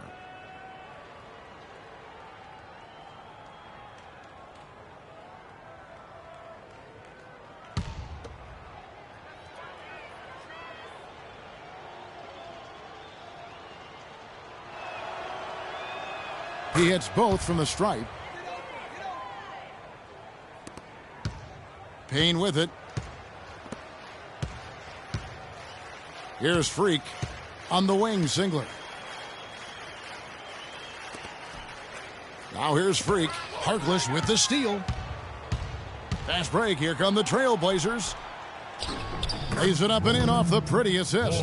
He hits both from the stripe. Payne with it. Here's Freak on the wing, Singler. Now here's Freak. Harkless with the steal. Fast break. Here come the Trailblazers. Lays it up and in off the pretty assist.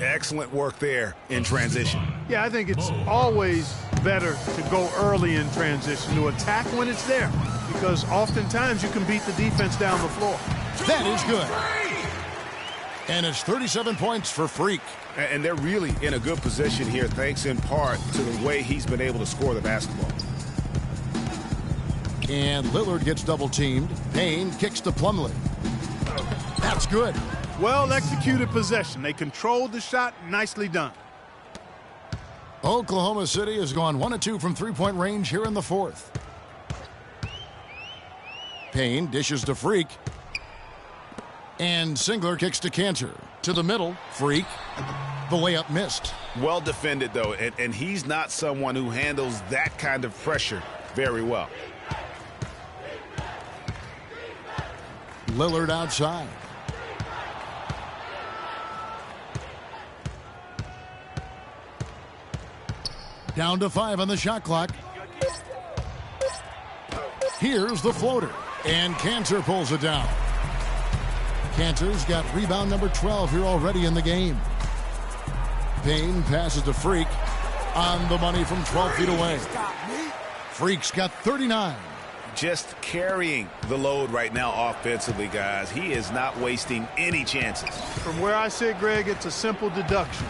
Excellent work there in transition. Yeah, I think it's always better to go early in transition, to attack when it's there, because oftentimes you can beat the defense down the floor. That is good. And it's 37 points for Freak. And they're really in a good position here, thanks in part to the way he's been able to score the basketball. And Lillard gets double-teamed. Payne kicks to Plumlee. That's good. Well-executed possession. They controlled the shot. Nicely done. Oklahoma City has gone 1 of 2 from three-point range here in the fourth. Payne dishes to Freak. And Singler kicks to Cantor. To the middle. Freak. The layup missed. Well defended, though, and he's not someone who handles that kind of pressure very well. Lillard outside. Down to 5 on the shot clock. Here's the floater. And Cantor pulls it down. Cantor's got rebound number 12 here already in the game. Payne passes to Freak. On the money from 12 feet away. Freak's got 39. Just carrying the load right now offensively, guys. He is not wasting any chances. From where I sit, Greg, it's a simple deduction.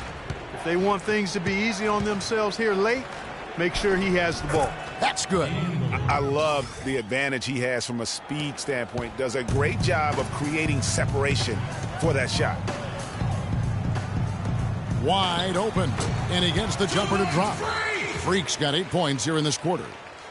If they want things to be easy on themselves here late, make sure he has the ball. That's good. I love the advantage he has from a speed standpoint. Does a great job of creating separation for that shot. Wide open. And he gets the jumper to drop. Freak's got 8 points here in this quarter.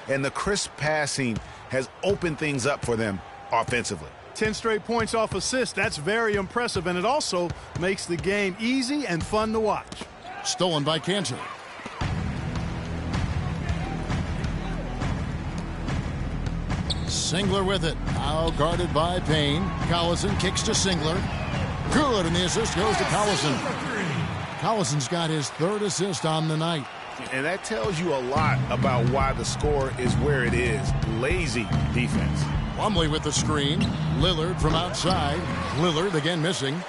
And the crisp passing has opened things up for them offensively. 10 straight points off assists. That's very impressive, and it also makes the game easy and fun to watch. Stolen by Cantor. Singler with it. Now guarded by Payne. Collison kicks to Singler. Good, and the assist goes to Collison. Collison's got his 3rd assist on the night. And that tells you a lot about why the score is where it is. Lazy defense. Plumlee with the screen. Lillard from outside. Lillard again missing.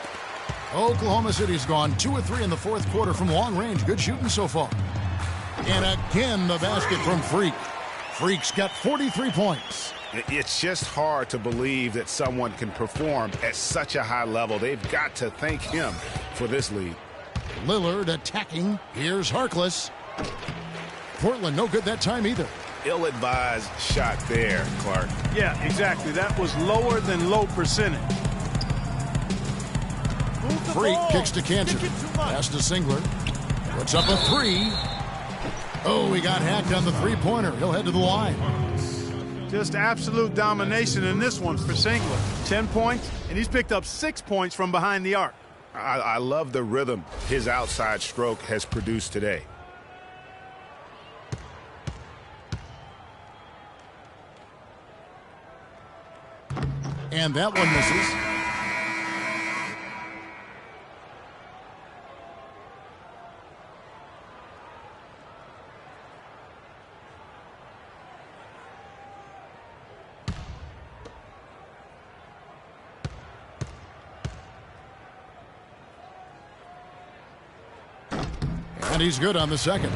Oklahoma City's gone 2 of 3 in the 4th quarter from long range. Good shooting so far. And again the basket from Freak. Freak's got 43 points. It's just hard to believe that someone can perform at such a high level. They've got to thank him for this lead. Lillard attacking. Here's Harkless. Portland no good that time either. Ill-advised shot there, Clark. Yeah, exactly. That was lower than low percentage. Freak kicks to Cantor. Pass to Singler. Puts up a 3. Oh, he got hacked on the three-pointer. He'll head to the line. Just absolute domination in this one for Singler. 10 points, and he's picked up 6 points from behind the arc. I love the rhythm his outside stroke has produced today. And that one misses. And he's good on the second.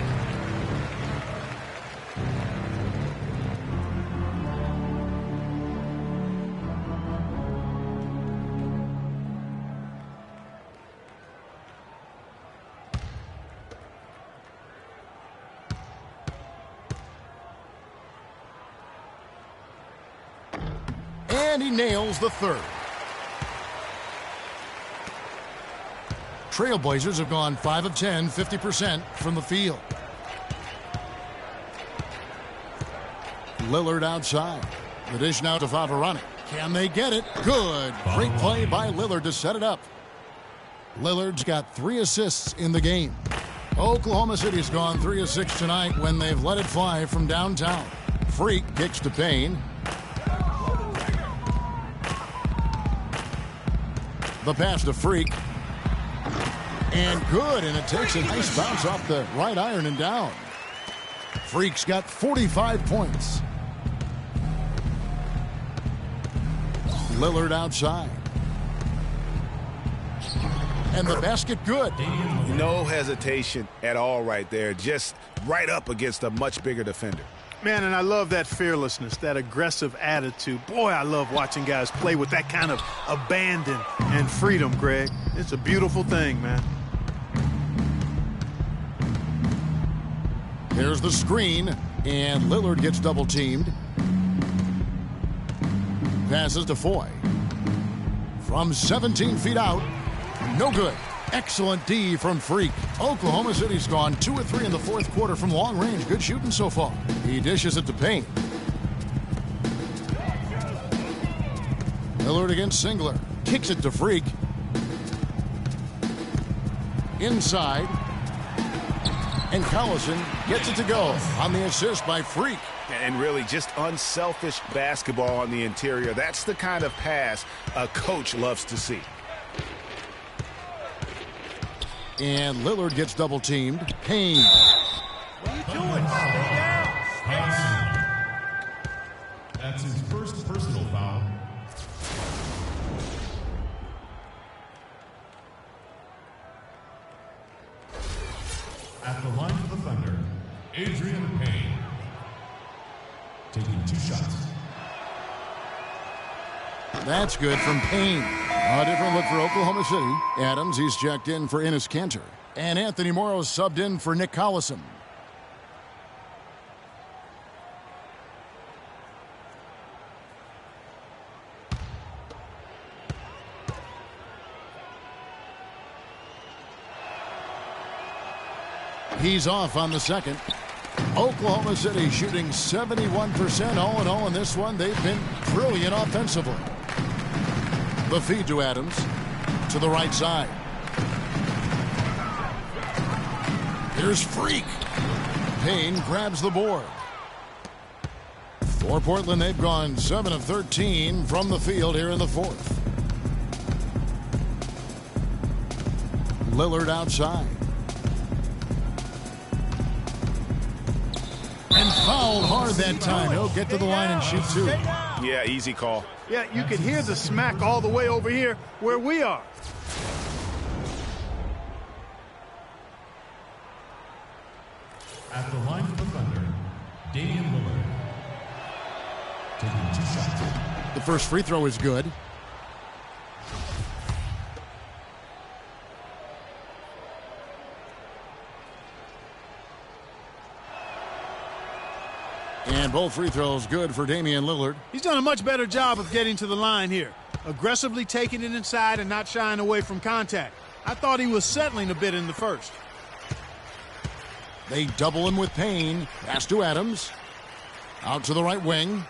And he nails the 3rd. Trailblazers have gone 5 of 10, 50% from the field. Lillard outside. The dish now to Favarani. Can they get it? Good. Great play by Lillard to set it up. Lillard's got 3 assists in the game. Oklahoma City's gone 3 of 6 tonight when they've let it fly from downtown. Freak kicks to Payne. The pass to Freak. And good, and it takes a nice bounce off the right iron and down. Freak's got 45 points. Lillard outside. And the basket good. No hesitation at all right there. Just right up against a much bigger defender. Man, and I love that fearlessness, that aggressive attitude. Boy, I love watching guys play with that kind of abandon and freedom, Greg. It's a beautiful thing, man. Here's the screen, and Lillard gets double-teamed. Passes to Foy. From 17 feet out, no good. Excellent D from Freak. Oklahoma City's gone 2 of 3 in the 4th quarter from long range. Good shooting so far. He dishes it to Payne. Lillard against Singler. Kicks it to Freak. Inside. And Collison gets it to go on the assist by Freak. and really just unselfish basketball on the interior. That's the kind of pass a coach loves to see. And Lillard gets double teamed. Payne. What are you doing? Stay down. That's his first personal foul. At the line for the Thunder, Adrian Payne. Taking 2 shots. That's good from Payne. A different look for Oklahoma City. Adams, he's checked in for Enes Kanter. And Anthony Morrow subbed in for Nick Collison. He's off on the second. Oklahoma City shooting 71% all in all in this one. They've been brilliant offensively. The feed to Adams. To the right side. Here's Freak. Payne grabs the board. For Portland, they've gone 7 of 13 from the field here in the fourth. Lillard outside. And fouled hard that time. He'll get to the line and shoot 2. Yeah, easy call. Yeah, you can hear the smack all the way over here where we are. At the line for the Thunder, Damian Lillard. Taking 2 shots. The first free throw is good. And both free throws good for Damian Lillard. He's done a much better job of getting to the line here. Aggressively taking it inside and not shying away from contact. I thought he was settling a bit in the first. They double him with Payne. Pass to Adams. Out to the right wing.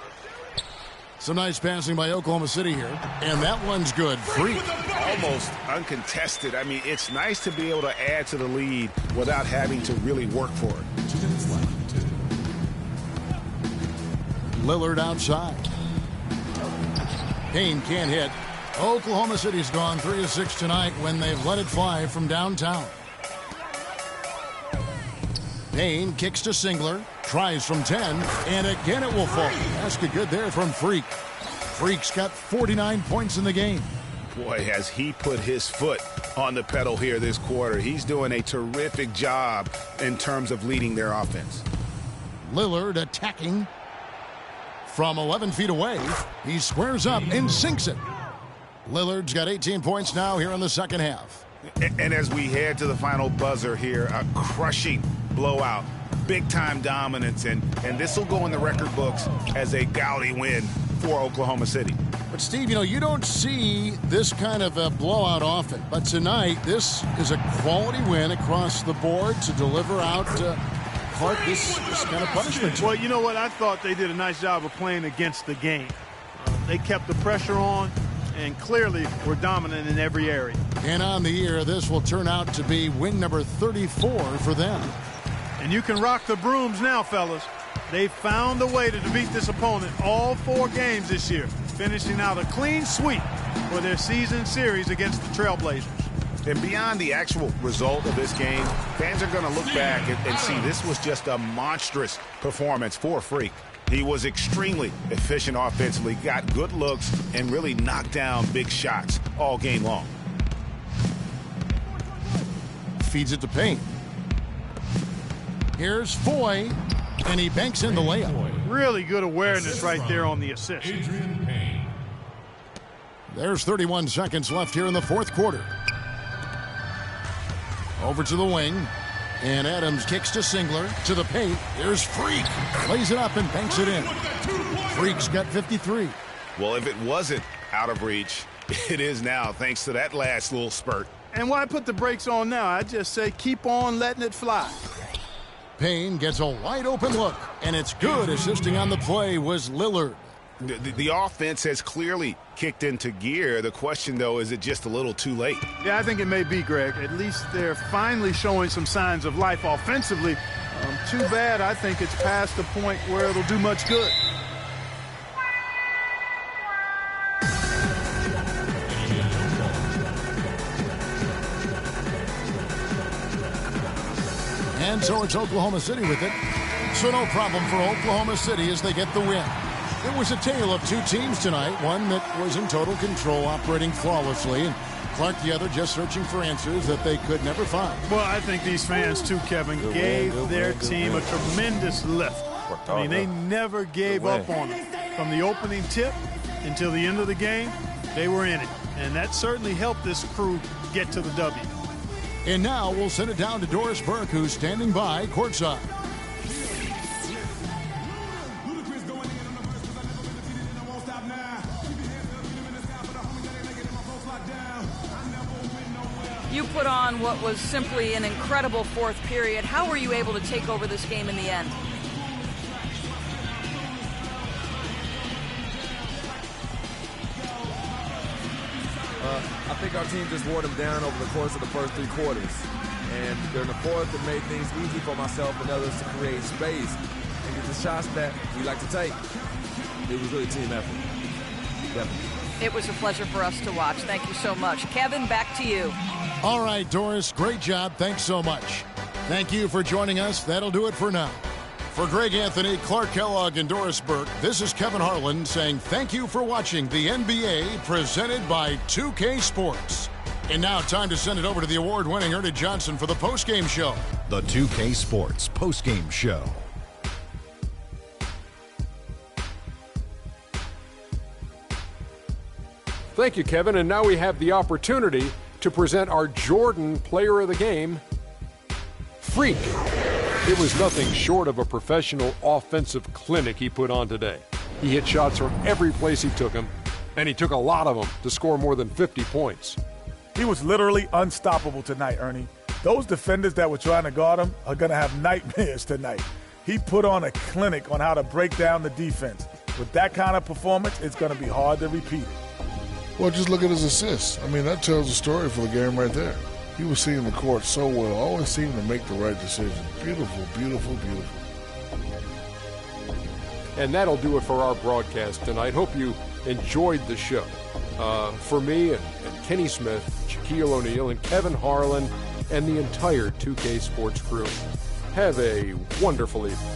Some nice passing by Oklahoma City here. And that one's good. Free. Almost uncontested. I mean, it's nice to be able to add to the lead without having to really work for it. 2 minutes left. Lillard outside. Payne can't hit. Oklahoma City's gone 3 of 6 tonight when they've let it fly from downtown. Payne kicks to Singler. Tries from 10. And again it will fall. Basket good there from Freak. Freak's got 49 points in the game. Boy, has he put his foot on the pedal here this quarter. He's doing a terrific job in terms of leading their offense. Lillard attacking. From 11 feet away, he squares up and sinks it. Lillard's got 18 points now here in the second half. And as we head to the final buzzer here, a crushing blowout, big-time dominance, and this will go in the record books as a gaudy win for Oklahoma City. But, Steve, you know, you don't see this kind of a blowout often. But tonight, this is a quality win across the board to deliver out this kind of punishment. Well, you know what? I thought they did a nice job of playing against the game. They kept the pressure on and clearly were dominant in every area. And on the year, this will turn out to be win number 34 for them. And you can rock the brooms now, fellas. They found a way to defeat this opponent all 4 games this year, finishing out a clean sweep for their season series against the Trailblazers. And beyond the actual result of this game, fans are going to look back and see this was just a monstrous performance for Freak. He was extremely efficient offensively, got good looks, and really knocked down big shots all game long. Feeds it to Payne. Here's Foy, and he banks in the layup. Really good awareness right there on the assist. Adrian Payne. There's 31 seconds left here in the fourth quarter. Over to the wing. And Adams kicks to Singler. To the paint. Here's Freak. Lays it up and banks it in. Freak's got 53. Well, if it wasn't out of reach, it is now thanks to that last little spurt. And why put the brakes on now? I just say keep on letting it fly. Payne gets a wide open look. And it's good. Assisting on the play was Lillard. The offense has clearly kicked into gear. The question, though, is it just a little too late? Yeah, I think it may be, Greg. At least they're finally showing some signs of life offensively, Too bad I think it's past the point where it'll do much good. And so it's Oklahoma City with it. So no problem for Oklahoma City as they get the win. It was a tale of two teams tonight, one that was in total control, operating flawlessly, and Clark the other just searching for answers that they could never find. Well, I think these fans, too, Kevin, gave their team a tremendous lift. I mean, they never gave up on it. From the opening tip until the end of the game, they were in it. And that certainly helped this crew get to the W. And now we'll send it down to Doris Burke, who's standing by courtside. You put on what was simply an incredible fourth period. How were you able to take over this game in the end? I think our team just wore them down over the course of the first three quarters. And during the fourth, it made things easy for myself and others to create space and get the shots that we like to take. It was really a team effort. Definitely. It was a pleasure for us to watch. Thank you so much. Kevin, back to you. All right, Doris, great job. Thanks so much. Thank you for joining us. That'll do it for now. For Greg Anthony, Clark Kellogg, and Doris Burke, this is Kevin Harlan saying thank you for watching the NBA presented by 2K Sports. And now time to send it over to the award-winning Ernie Johnson for the postgame show. The 2K Sports postgame show. Thank you, Kevin. And now we have the opportunity to present our Jordan Player of the Game, Freak. It was nothing short of a professional offensive clinic he put on today. He hit shots from every place he took them, and he took a lot of them to score more than 50 points. He was literally unstoppable tonight, Ernie. Those defenders that were trying to guard him are going to have nightmares tonight. He put on a clinic on how to break down the defense. With that kind of performance, it's going to be hard to repeat it. Well, just look at his assists. I mean, that tells the story for the game right there. He was seeing the court so well, always seemed to make the right decision. Beautiful, beautiful, beautiful. And that'll do it for our broadcast tonight. Hope you enjoyed the show. For me and Kenny Smith, Shaquille O'Neal, and Kevin Harlan, and the entire 2K Sports crew, have a wonderful evening.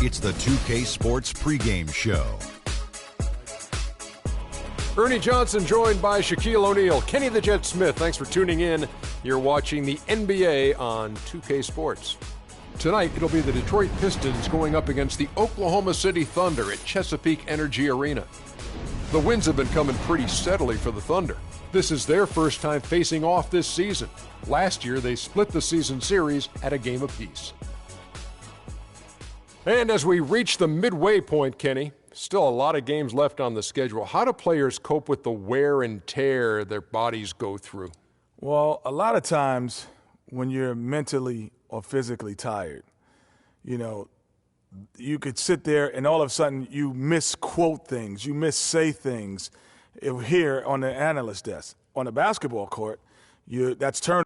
It's the 2K Sports pregame show. Ernie Johnson joined by Shaquille O'Neal, Kenny the Jet Smith. Thanks for tuning in. You're watching the NBA on 2K Sports. Tonight, it'll be the Detroit Pistons going up against the Oklahoma City Thunder at Chesapeake Energy Arena. The wins have been coming pretty steadily for the Thunder. This is their first time facing off this season. Last year, they split the season series at a game apiece. And as we reach the midway point, Kenny, still a lot of games left on the schedule. How do players cope with the wear and tear their bodies go through? Well, a lot of times when you're mentally or physically tired, you could sit there and all of a sudden you misquote things, you missay things here on the analyst desk. On the basketball court, that's turned.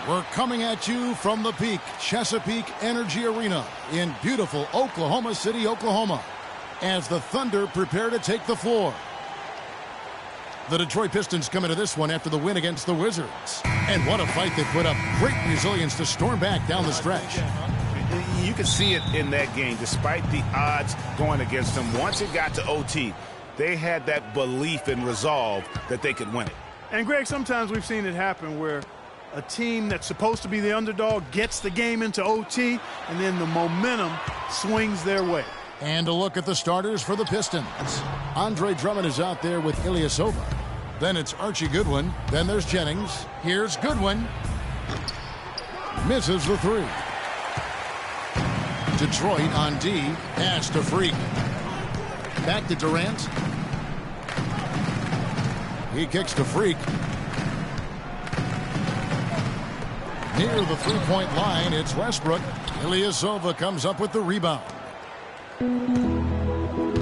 We're coming at you from the peak, Chesapeake Energy Arena in beautiful Oklahoma City, Oklahoma, as the Thunder prepare to take the floor. The Detroit Pistons come into this one after the win against the Wizards. And what a fight they put up. Great resilience to storm back down the stretch. You can see it in that game, despite the odds going against them. Once it got to OT, they had that belief and resolve that they could win it. And, Greg, sometimes we've seen it happen where a team that's supposed to be the underdog gets the game into OT, and then the momentum swings their way. And a look at the starters for the Pistons. Andre Drummond is out there with Ilyasova. Then it's Archie Goodwin. Then there's Jennings. Here's Goodwin. Misses the three. Detroit on D. Pass to Freak. Back to Durant. He kicks to Freak. Near the three-point line, it's Westbrook. Ilyasova comes up with the rebound.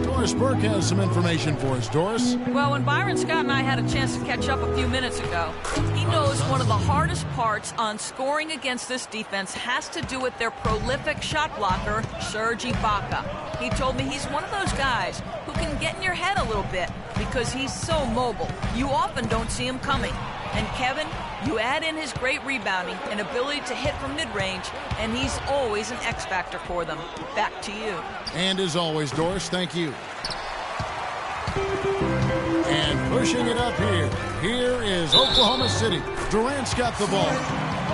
Doris Burke has some information for us. Doris? Well, when Byron Scott and I had a chance to catch up a few minutes ago, he knows one of the hardest parts on scoring against this defense has to do with their prolific shot blocker, Serge Ibaka. He told me he's one of those guys who can get in your head a little bit because he's so mobile. You often don't see him coming. And Kevin, you add in his great rebounding and ability to hit from mid-range, and he's always an X factor for them. Back to you. And as always, Doris, thank you. And pushing it up here is Oklahoma City. Durant's got the ball.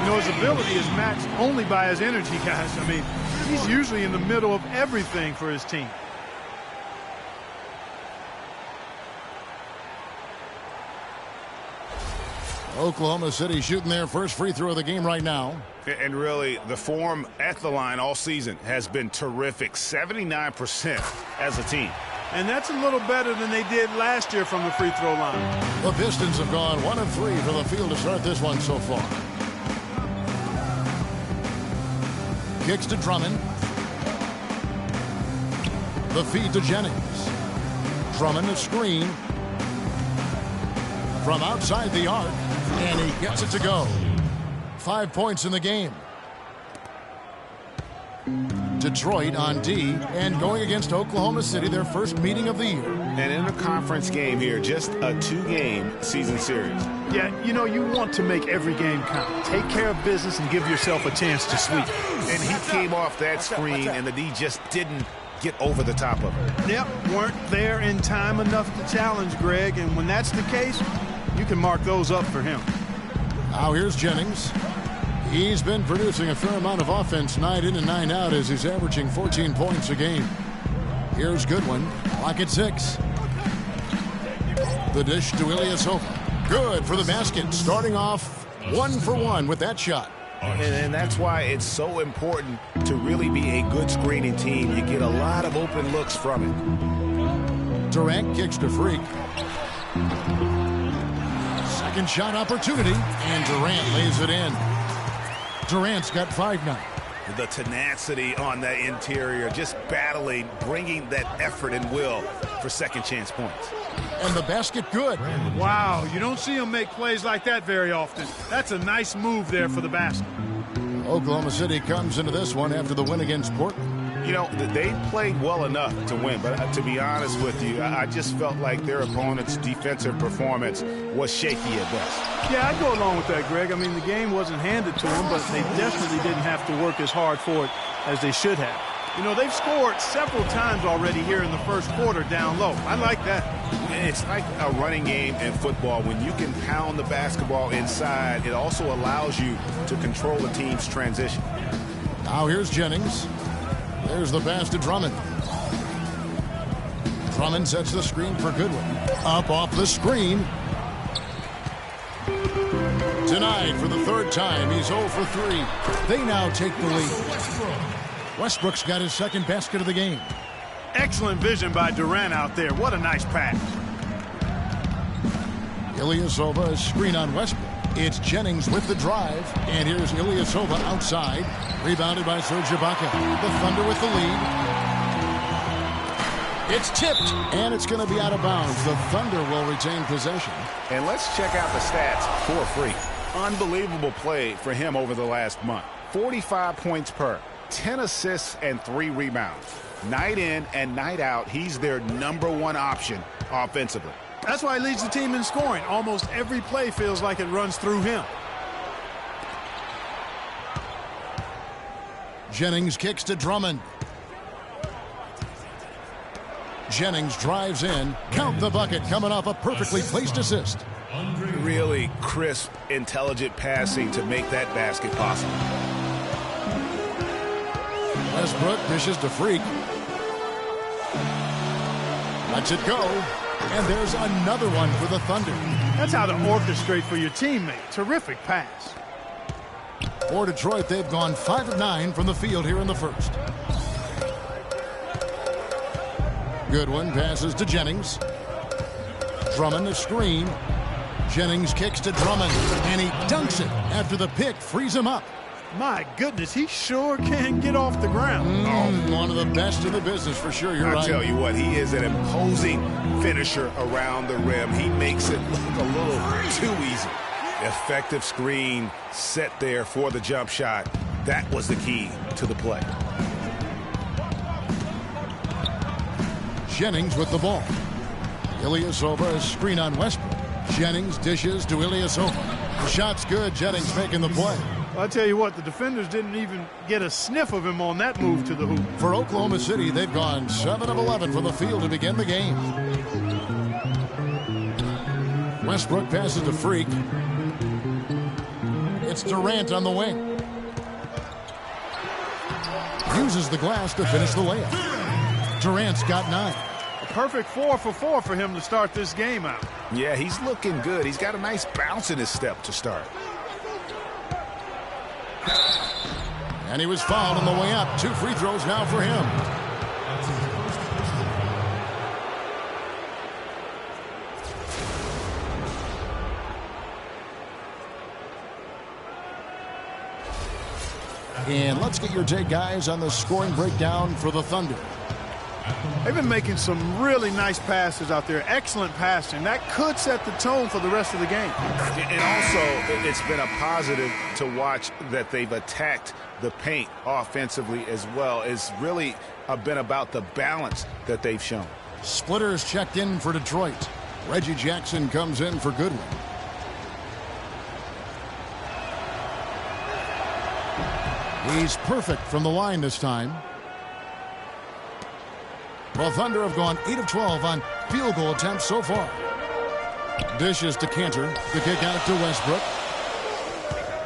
You know, his ability is matched only by his energy, guys. I mean, he's usually in the middle of everything for his team. Oklahoma City shooting their first free throw of the game right now. And really, the form at the line all season has been terrific. 79% as a team. And that's a little better than they did last year from the free throw line. The Pistons have gone 1 of 3 from the field to start this one so far. Kicks to Drummond. The feed to Jennings. Drummond a screen. From outside the arc. And he gets it to go. 5 points in the game. Detroit on D and going against Oklahoma City, their first meeting of the year. An interconference game here, just a 2-game season series. Yeah, you know, you want to make every game count. Take care of business and give yourself a chance to sweep. And he came off that screen, and the D just didn't get over the top of it. Yep, weren't there in time enough to challenge Greg, and when that's the case, you can mark those up for him. Now here's Jennings. He's been producing a fair amount of offense night in and night out as he's averaging 14 points a game. Here's Goodwin. Clock at 6. The dish to Ilyasova. Good for the basket. Starting off 1 for 1 with that shot. And that's why it's so important to really be a good screening team. You get a lot of open looks from it. Durant kicks to Freak. Second shot opportunity, and Durant lays it in. Durant's got 5 now. The tenacity on that interior, just battling, bringing that effort and will for second chance points. And the basket good. Wow, you don't see him make plays like that very often. That's a nice move there for the basket. Oklahoma City comes into this one after the win against Portland. You know, they played well enough to win, but to be honest with you, I just felt like their opponent's defensive performance was shaky at best. Yeah, I'd go along with that, Greg. I mean, the game wasn't handed to them, but they definitely didn't have to work as hard for it as they should have. You know, they've scored several times already here in the first quarter down low. I like that. It's like a running game in football. When you can pound the basketball inside, it also allows you to control the team's transition. Now here's Jennings. There's the pass to Drummond. Drummond sets the screen for Goodwin. Up off the screen. Denied for the third time. He's 0 for 3. They now take the lead. Westbrook's got his second basket of the game. Excellent vision by Durant out there. What a nice pass. Ilyasova, screen on Westbrook. It's Jennings with the drive. And here's Ilyasova outside. Rebounded by Serge Ibaka. The Thunder with the lead. It's tipped. And it's going to be out of bounds. The Thunder will retain possession. And let's check out the stats for free. Unbelievable play for him over the last month. 45 points per, 10 assists, and 3 rebounds. Night in and night out, he's their #1 option offensively. That's why he leads the team in scoring. Almost every play feels like it runs through him. Jennings kicks to Drummond. Jennings drives in. Count the bucket, coming off a perfectly placed assist. Really crisp, intelligent passing to make that basket possible. Westbrook dishes to Freak. Lets it go. And there's another one for the Thunder. That's how to orchestrate for your teammate. Terrific pass. For Detroit, they've gone 5 of 9 from the field here in the first. Goodwin passes to Jennings. Drummond the screen. Jennings kicks to Drummond, and he dunks it after the pick frees him up. My goodness, he sure can get off the ground. One of the best in the business for sure. You're right. I tell you what, he is an imposing finisher around the rim. He makes it look a little too easy. Effective screen set there for the jump shot. That was the key to the play. Jennings with the ball. Ilyasova, a screen on Westbrook. Jennings dishes to Ilyasova. The shot's good. Jennings making the play. I'll tell you what, the defenders didn't even get a sniff of him on that move to the hoop. For Oklahoma City, they've gone 7 of 11 from the field to begin the game. Westbrook passes to Freak. It's Durant on the wing. Uses the glass to finish the layup. Durant's got 9. A perfect 4 for 4 for him to start this game out. Yeah, he's looking good. He's got a nice bounce in his step to start. And he was fouled on the way up. 2 free throws now for him. And let's get your take, guys, on the scoring breakdown for the Thunder. They've been making some really nice passes out there. Excellent passing. That could set the tone for the rest of the game. And also, it's been a positive to watch that they've attacked the paint offensively as well. It's really been about the balance that they've shown. Splitters checked in for Detroit. Reggie Jackson comes in for Goodwin. He's perfect from the line this time. Well, Thunder have gone 8 of 12 on field goal attempts so far. Dishes to Cantor. The kick out to Westbrook.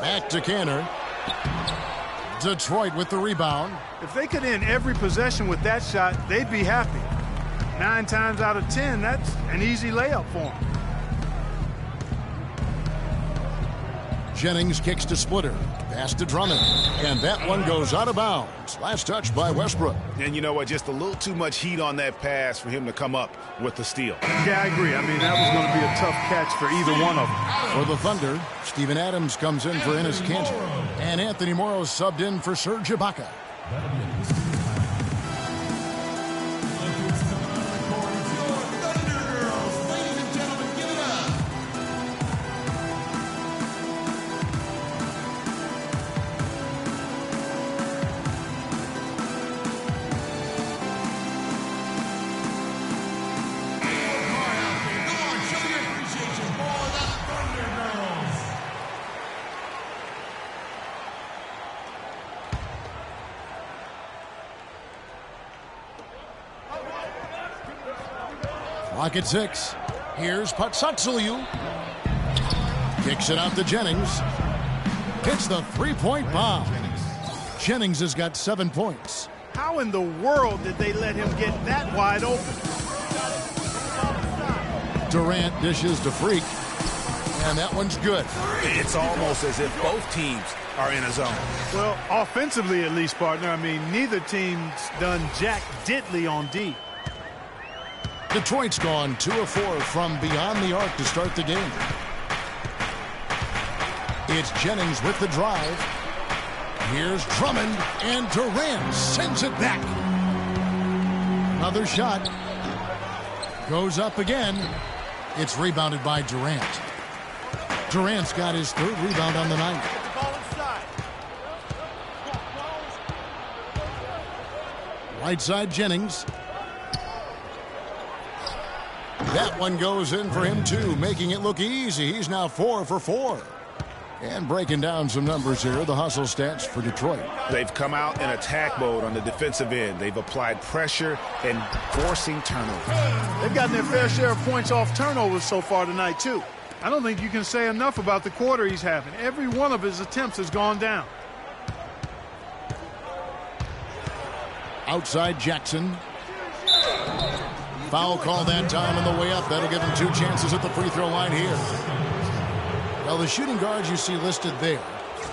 Back to Cantor. Detroit with the rebound. If they could end every possession with that shot, they'd be happy. 9 times out of 10, that's an easy layup for them. Jennings kicks to Splitter. Pass to Drummond. And that one goes out of bounds. Last touch by Westbrook. And you know what? Just a little too much heat on that pass for him to come up with the steal. Yeah, I agree. I mean, that was going to be a tough catch for either one of them. For the Thunder, Steven Adams comes in for Enes Kanter. And Anthony Morrow subbed in for Serge Ibaka. Clock at 6. Here's Patsatsaliu. Kicks it out to Jennings. Hits the three-point bomb. Jennings has got 7 points. How in the world did they let him get that wide open? Durant dishes to Freak. And that one's good. It's almost as if both teams are in a zone. Well, offensively at least, partner. I mean, neither team's done jack diddly on D. Detroit's gone 2 of 4 from beyond the arc to start the game. It's Jennings with the drive. Here's Drummond, and Durant sends it back. Another shot. Goes up again. It's rebounded by Durant. Durant's got his 3rd rebound on the night. Right side, Jennings. That one goes in for him, too, making it look easy. He's now 4 for 4. And breaking down some numbers here, the hustle stats for Detroit. They've come out in attack mode on the defensive end. They've applied pressure and forcing turnovers. They've gotten their fair share of points off turnovers so far tonight, too. I don't think you can say enough about the quarter he's having. Every one of his attempts has gone down. Outside Jackson. Foul call that time on the way up. That'll give him 2 chances at the free throw line here. Well, the shooting guards you see listed there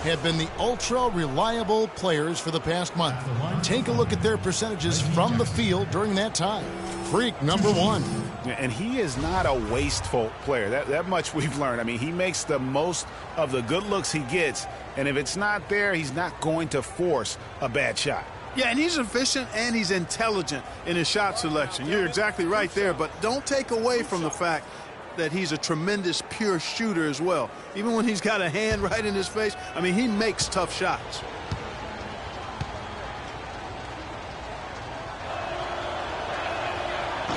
have been the ultra-reliable players for the past month. Take a look at their percentages from the field during that time. Freak, number 1. And he is not a wasteful player. That much we've learned. I mean, he makes the most of the good looks he gets, and if it's not there, he's not going to force a bad shot. Yeah, and he's efficient and he's intelligent in his shot selection. You're exactly right there, but don't take away from the fact that he's a tremendous pure shooter as well. Even when he's got a hand right in his face, I mean, he makes tough shots.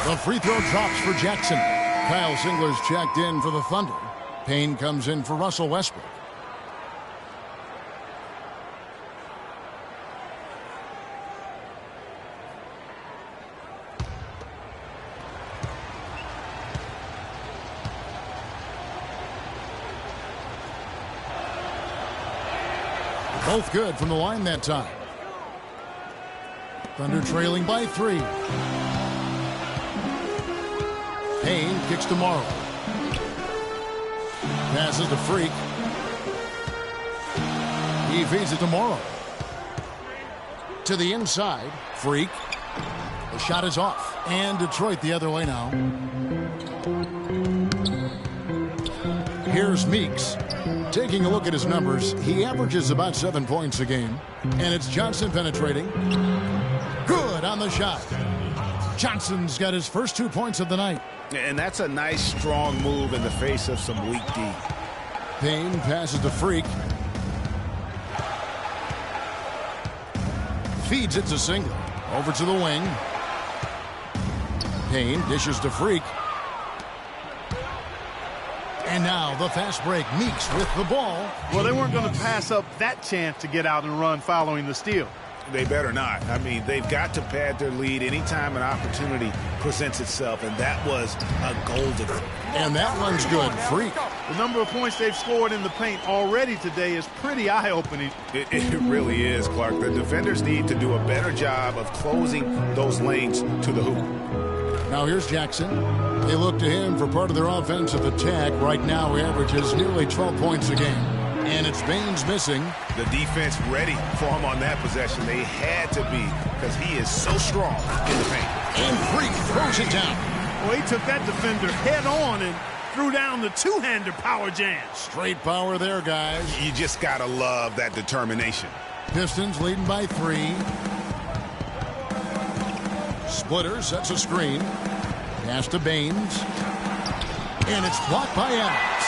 The free throw drops for Jackson. Kyle Singler's checked in for the Thunder. Payne comes in for Russell Westbrook. Both good from the line that time. Thunder trailing by 3. Payne kicks to Morrow. Passes to Freak. He feeds it to Morrow. To the inside. Freak. The shot is off. And Detroit the other way now. Here's Meeks. Taking a look at his numbers, he averages about 7 points a game. And it's Johnson penetrating. Good on the shot. Johnson's got his first 2 points of the night. And that's a nice, strong move in the face of some weak D. Payne passes to Freak. Feeds it to Singler. Over to the wing. Payne dishes to Freak. And now the fast break. Meeks with the ball. Well, they weren't going to pass up that chance to get out and run following the steal. They better not. I mean, they've got to pad their lead anytime an opportunity presents itself, and that was a golden. And that one's good. Freak. The number of points they've scored in the paint already today is pretty eye-opening. It really is, Clark. The defenders need to do a better job of closing those lanes to the hoop. Now here's Jackson. They look to him for part of their offensive attack. Right now he averages nearly 12 points a game. And it's Baines missing. The defense ready for him on that possession. They had to be because he is so strong in the paint. And Freak throws it down. Well, he took that defender head on and threw down the two-hander power jam. Straight power there, guys. You just got to love that determination. Pistons leading by 3. Splitter sets a screen. Pass to Baines. And it's blocked by Adams.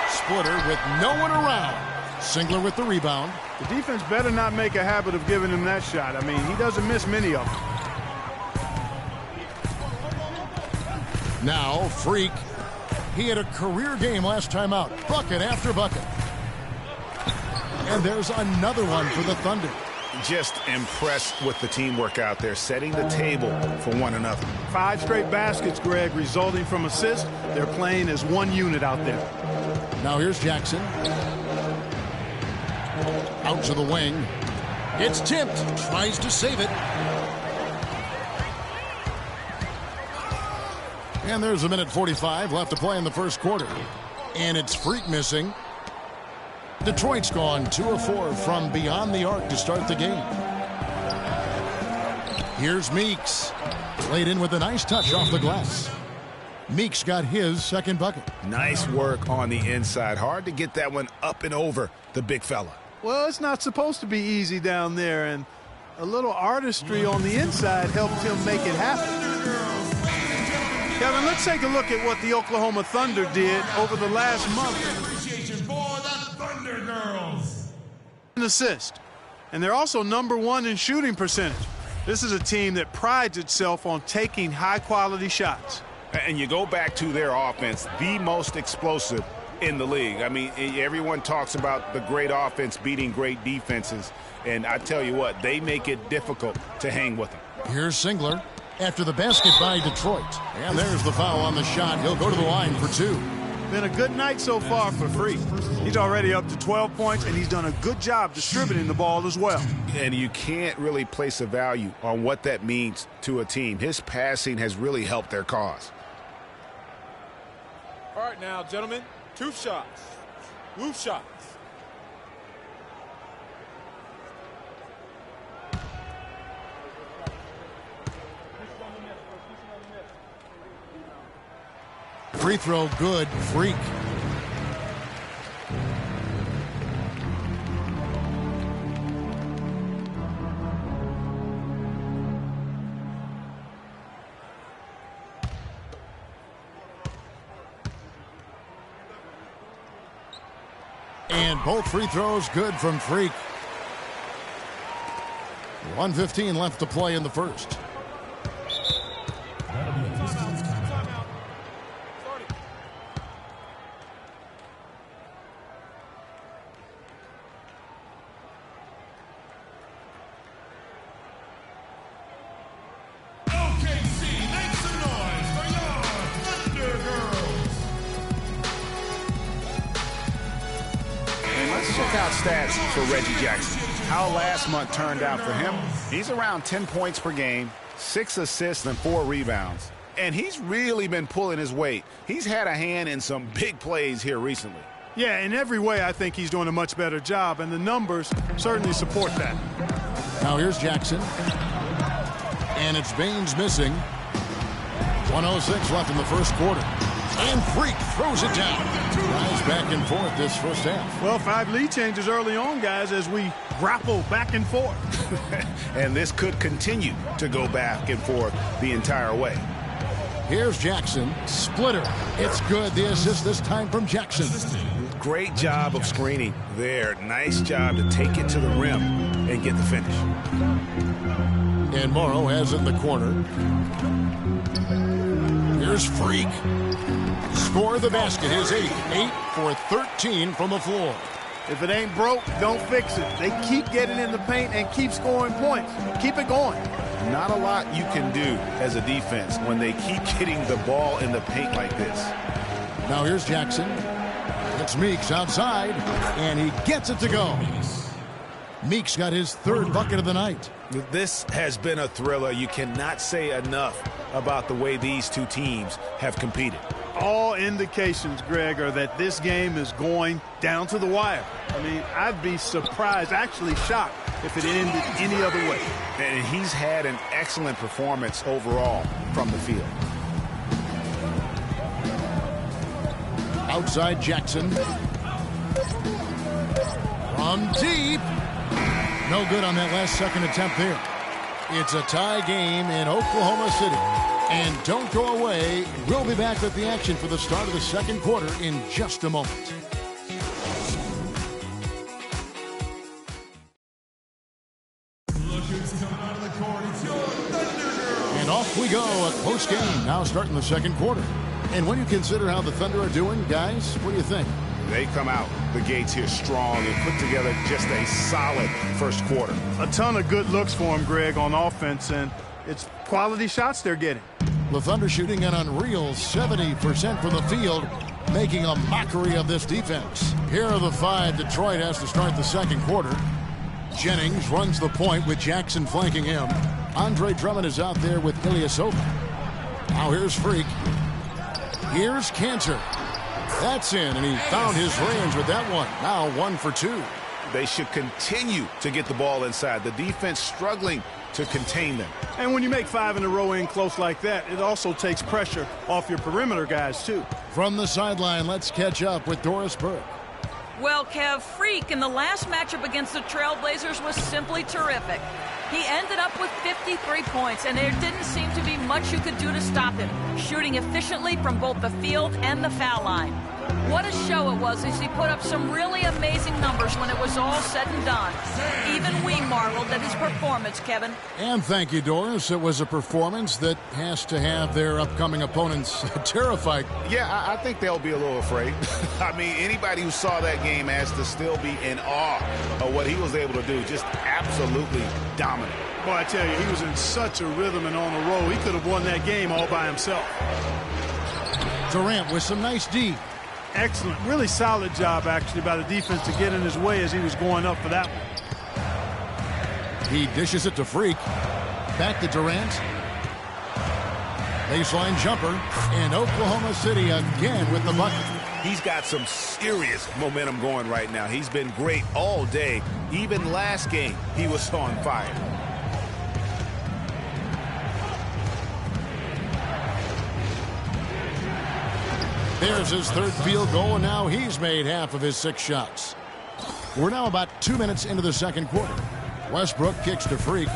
Splitter with no one around. Singler with the rebound. The defense better not make a habit of giving him that shot. I mean, he doesn't miss many of them. Now, Freak. He had a career game last time out. Bucket after bucket. And there's another one for the Thunder. Just impressed with the teamwork out there, setting the table for one another. 5 straight baskets, Greg, resulting from assists. They're playing as one unit out there. Now here's Jackson. Out to the wing. It's tipped. Tries to save it. And there's 1:45 left to play in the first quarter. And it's Freak missing. Detroit's gone 2 of 4 from beyond the arc to start the game. Here's Meeks. Laid in with a nice touch off the glass. Meeks got his second bucket. Nice work on the inside. Hard to get that one up and over the big fella. Well, it's not supposed to be easy down there, and a little artistry on the inside helped him make it happen. Kevin, let's take a look at what the Oklahoma Thunder did over the last month. An assist, and they're also #1 in shooting percentage. This is a team that prides itself on taking high-quality shots. And you go back to their offense, the most explosive in the league. I mean, everyone talks about the great offense beating great defenses, and I tell you what, they make it difficult to hang with them. Here's Singler after the basket by Detroit. And there's the foul on the shot. He'll go to the line for 2. Been a good night so far for Freak. He's already up to 12 points, and he's done a good job distributing the ball as well. And you can't really place a value on what that means to a team. His passing has really helped their cause. All right now, gentlemen, 2 shots. Roof shots. Free throw good. Freak. And both free throws good from Freak. 1:15 left to play in the first. Stats for Reggie Jackson. How last month turned out for him. He's around 10 points per game, 6 assists and 4 rebounds. And he's really been pulling his weight. He's had a hand in some big plays here recently. Yeah, in every way I think he's doing a much better job, and the numbers certainly support that. Now here's Jackson. And it's Baines missing. 1:06 left in the first quarter. And Freak throws it down. Rise back and forth this first half. Well, 5 lead changes early on, guys, as we grapple back and forth. And this could continue to go back and forth the entire way. Here's Jackson. Splitter. It's good. The assist this time from Jackson. Great job of screening there. Nice job to take it to the rim and get the finish. And Morrow has it in the corner. Here's Freak. Score the basket. His 8 for 13 from the floor. If it ain't broke, don't fix it. They keep getting in the paint and keep scoring points. Keep it going. Not a lot you can do as a defense when they keep getting the ball in the paint like this. Now here's Jackson. It's Meeks outside, and he gets it to go. Meeks got his 3rd bucket of the night. This has been a thriller. You cannot say enough about the way these two teams have competed. All indications, Greg, are that this game is going down to the wire. I mean, I'd be surprised, actually shocked, if it ended any other way. And he's had an excellent performance overall from the field. Outside Jackson. From deep. No good on that last second attempt there. It's a tie game in Oklahoma City. And don't go away. We'll be back with the action for the start of the second quarter in just a moment. And off we go. A close game now starting the second quarter. And when you consider how the Thunder are doing, guys, what do you think? They come out the gates here strong and put together just a solid first quarter. A ton of good looks for him, Greg, on offense, and it's quality shots they're getting. The Thunder shooting an unreal 70% from the field, making a mockery of this defense. Here are the 5 Detroit has to start the second quarter. Jennings runs the point with Jackson flanking him. Andre Drummond is out there with Ilyasova. Now here's Freak. Here's Cantor. That's in, and he found his range with that one. Now 1 for 2. They should continue to get the ball inside. The defense struggling to contain them. And when you make 5 in a row in close like that, it also takes pressure off your perimeter guys, too. From the sideline, let's catch up with Doris Burke. Well, Kev, Freak in the last matchup against the Trailblazers was simply terrific. He ended up with 53 points, and there didn't seem to be much you could do to stop him, shooting efficiently from both the field and the foul line. What a show it was as he put up some really amazing numbers when it was all said and done. Even we marveled at his performance, Kevin. And thank you, Doris. It was a performance that has to have their upcoming opponents terrified. Yeah, I think they'll be a little afraid. I mean, anybody who saw that game has to still be in awe of what he was able to do. Just absolutely dominant. Boy, I tell you, he was in such a rhythm and on a roll. He could have won that game all by himself. Durant with some nice D. Excellent. Really solid job, actually, by the defense to get in his way as he was going up for that one. He dishes it to Freak. Back to Durant. Baseline jumper. And Oklahoma City again with the bucket. He's got some serious momentum going right now. He's been great all day. Even last game, he was on fire. There's his third field goal, and now he's made half of his 6 shots. We're now about 2 minutes into the second quarter. Westbrook kicks to Freak.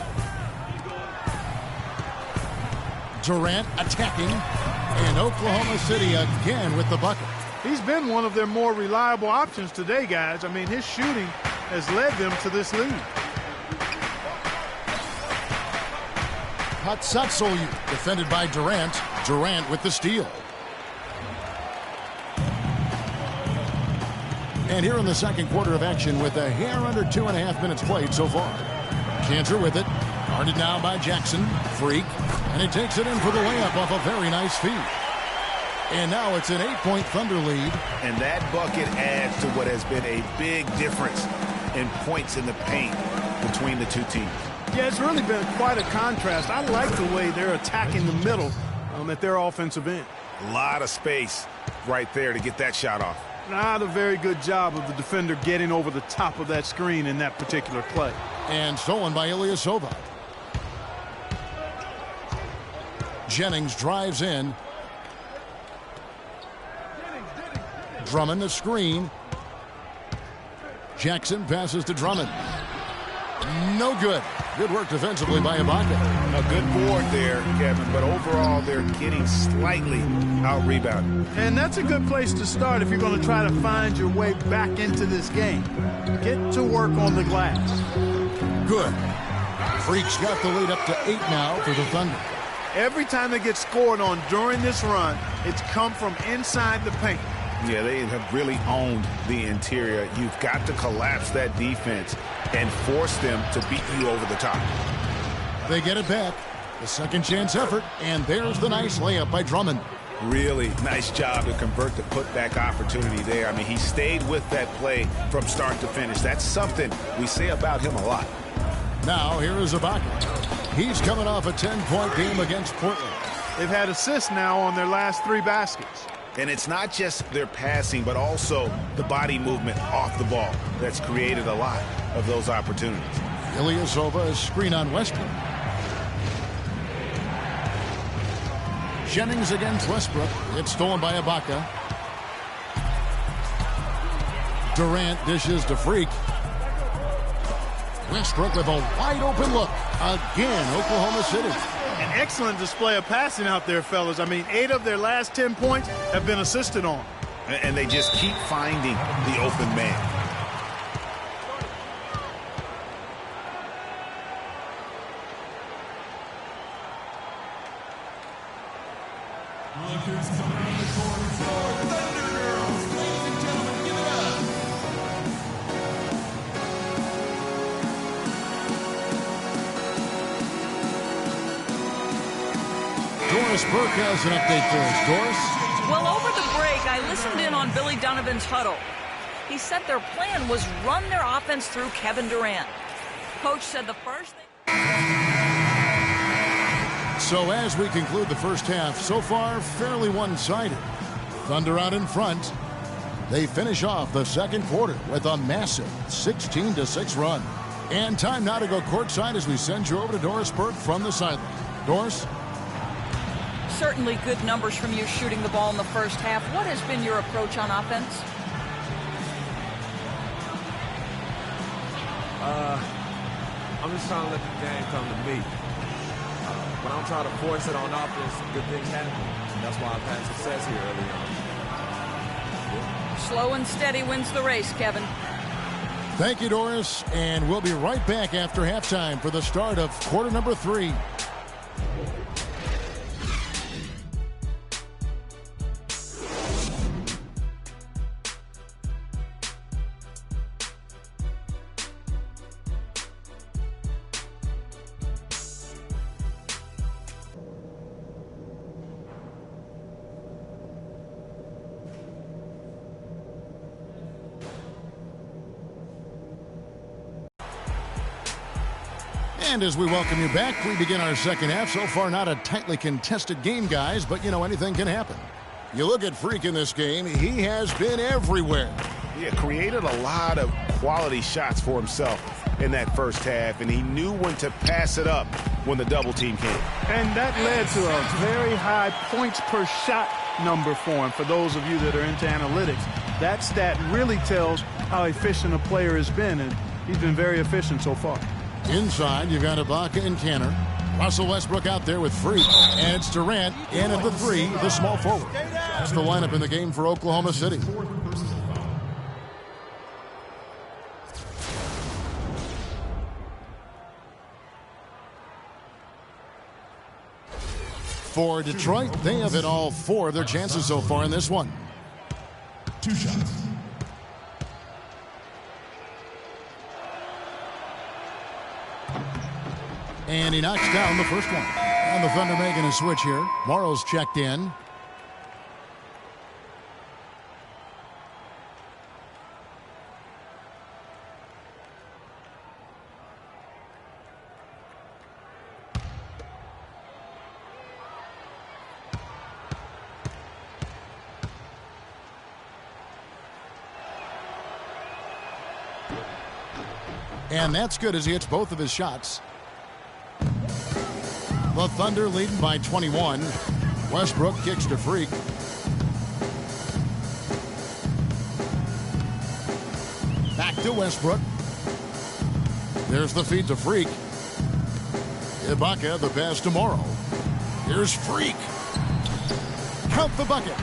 Durant attacking, and Oklahoma City again with the bucket. He's been one of their more reliable options today, guys. I mean, his shooting has led them to this lead. Patsatsoyu defended by Durant. Durant with the steal. And here in the second quarter of action with a hair under 2.5 minutes played so far. Cantor with it. Guarded now by Jackson. Freak. And he takes it in for the layup off a very nice feed. And now it's an 8-point Thunder lead. And that bucket adds to what has been a big difference in points in the paint between the two teams. Yeah, it's really been quite a contrast. I like the way they're attacking the middle at their offensive end. A lot of space right there to get that shot off. Not a very good job of the defender getting over the top of that screen in that particular play. And stolen by Ilyasova. Jennings drives in. Drummond the screen. Jackson passes to Drummond. No good. Good work defensively by Ibaka. A good board there, Kevin, but overall they're getting slightly out-rebounded. And that's a good place to start if you're going to try to find your way back into this game. Get to work on the glass. Good. Freak's got the lead up to 8 now for the Thunder. Every time they get scored on during this run, it's come from inside the paint. Yeah, they have really owned the interior. You've got to collapse that defense and force them to beat you over the top. They get it back. The second chance effort, and there's the nice layup by Drummond. Really nice job to convert the putback opportunity there. I mean, he stayed with that play from start to finish. That's something we say about him a lot. Now, here is Ibaka. He's coming off a 10-point game against Portland. They've had assists now on their last 3 baskets. And it's not just their passing, but also the body movement off the ball that's created a lot of those opportunities. Ilyasova, screen on Westbrook. Jennings against Westbrook. It's stolen by Ibaka. Durant dishes to Freak. Westbrook with a wide open look. Again, Oklahoma City. An excellent display of passing out there, fellas. I mean, 8 of their last 10 points have been assisted on. And they just keep finding the open man. Doris Burke has an update for us. Doris? Well, over the break, I listened in on Billy Donovan's huddle. He said their plan was run their offense through Kevin Durant. Coach said the first thing... So as we conclude the first half, so far fairly one-sided. Thunder out in front. They finish off the second quarter with a massive 16-6 run. And time now to go courtside as we send you over to Doris Burke from the sideline. Doris? Certainly good numbers from you shooting the ball in the first half. What has been your approach on offense? I'm just trying to let the game come to me. When I'm trying to force it on offense, good things happen. That's why I've had success here early on. Slow and steady wins the race, Kevin. Thank you, Doris. And we'll be right back after halftime for the start of quarter number 3. And as we welcome you back, we begin our second half. So far, not a tightly contested game, guys, but, you know, anything can happen. You look at Freak in this game, he has been everywhere. Yeah, created a lot of quality shots for himself in that first half, and he knew when to pass it up when the double team came. And that led to a very high points per shot number for him. For those of you that are into analytics, that stat really tells how efficient a player has been, and he's been very efficient so far. Inside, you've got Ibaka and Kanter. Russell Westbrook out there with Freak. And it's Durant in at the 3, the small forward. That's the lineup in the game for Oklahoma City. For Detroit, they have hit all 4 of their chances so far in this one. 2 shots. And he knocks down the first one. And the Thunder making a switch here. Morrow's checked in. And that's good as he hits both of his shots. The Thunder leading by 21. Westbrook kicks to Freak. Back to Westbrook. There's the feed to Freak. Ibaka, the pass to Morrow. Here's Freak. Count the bucket.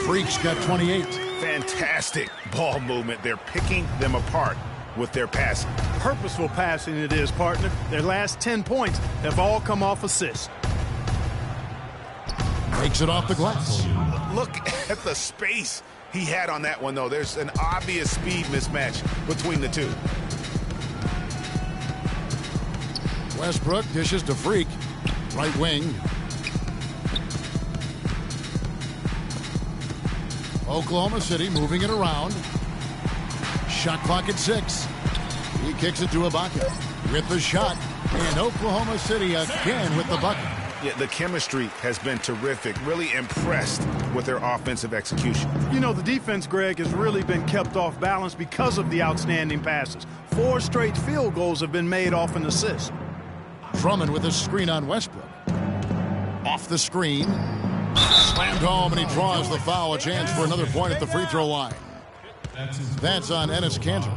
Freak's got 28. Fantastic ball movement. They're picking them apart with their passing. Purposeful passing it is, partner. Their last 10 points have all come off assists. Takes it off the glass. Look at the space he had on that one, though. There's an obvious speed mismatch between the two. Westbrook dishes to Freak. Right wing. Oklahoma City moving it around. Shot clock at 6. He kicks it to Ibaka with the shot. And Oklahoma City again with the bucket. Yeah, the chemistry has been terrific. Really impressed with their offensive execution. You know, the defense, Greg, has really been kept off balance because of the outstanding passes. 4 straight field goals have been made off an assist. Drummond with a screen on Westbrook. Off the screen. Slammed home, and he draws the foul. A chance for another point at the free throw line. That's on Enes Kanter.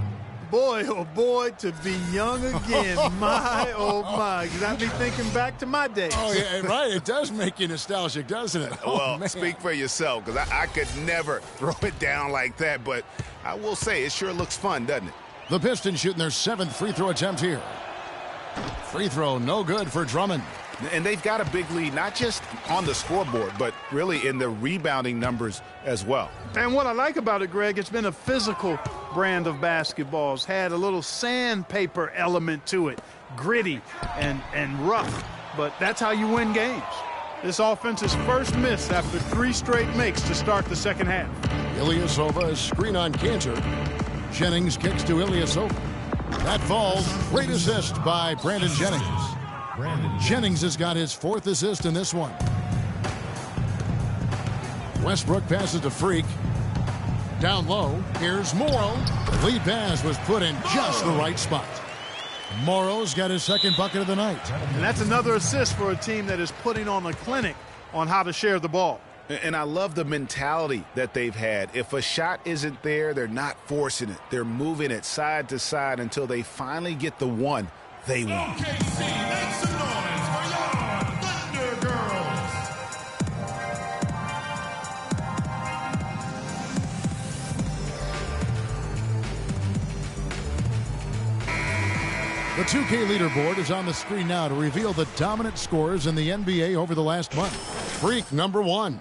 Boy, oh boy, to be young again. My, oh my. Got me thinking back to my days. Oh, yeah, right. It does make you nostalgic, doesn't it? Well, speak for yourself, because I could never throw it down like that. But I will say, it sure looks fun, doesn't it? The Pistons shooting their 7th free throw attempt here. Free throw no good for Drummond. And they've got a big lead, not just on the scoreboard, but really in the rebounding numbers as well. And what I like about it, Greg, it's been a physical brand of basketball. It's had a little sandpaper element to it, gritty and rough. But that's how you win games. This offense's first miss after 3 straight makes to start the second half. Ilyasova, a screen on Kanter. Jennings kicks to Ilyasova. That falls. Great assist by Brandon Jennings. Jennings has got his 4th assist in this one. Westbrook passes to Freak. Down low, here's Morrow. The lead pass was put in just the right spot. Morrow's got his 2nd bucket of the night. And that's another assist for a team that is putting on a clinic on how to share the ball. And I love the mentality that they've had. If a shot isn't there, they're not forcing it. They're moving it side to side until they finally get the one they want. OKC, make some noise for your Thunder Girls. The 2K leaderboard is on the screen now to reveal the dominant scores in the NBA over the last month. Freak number 1.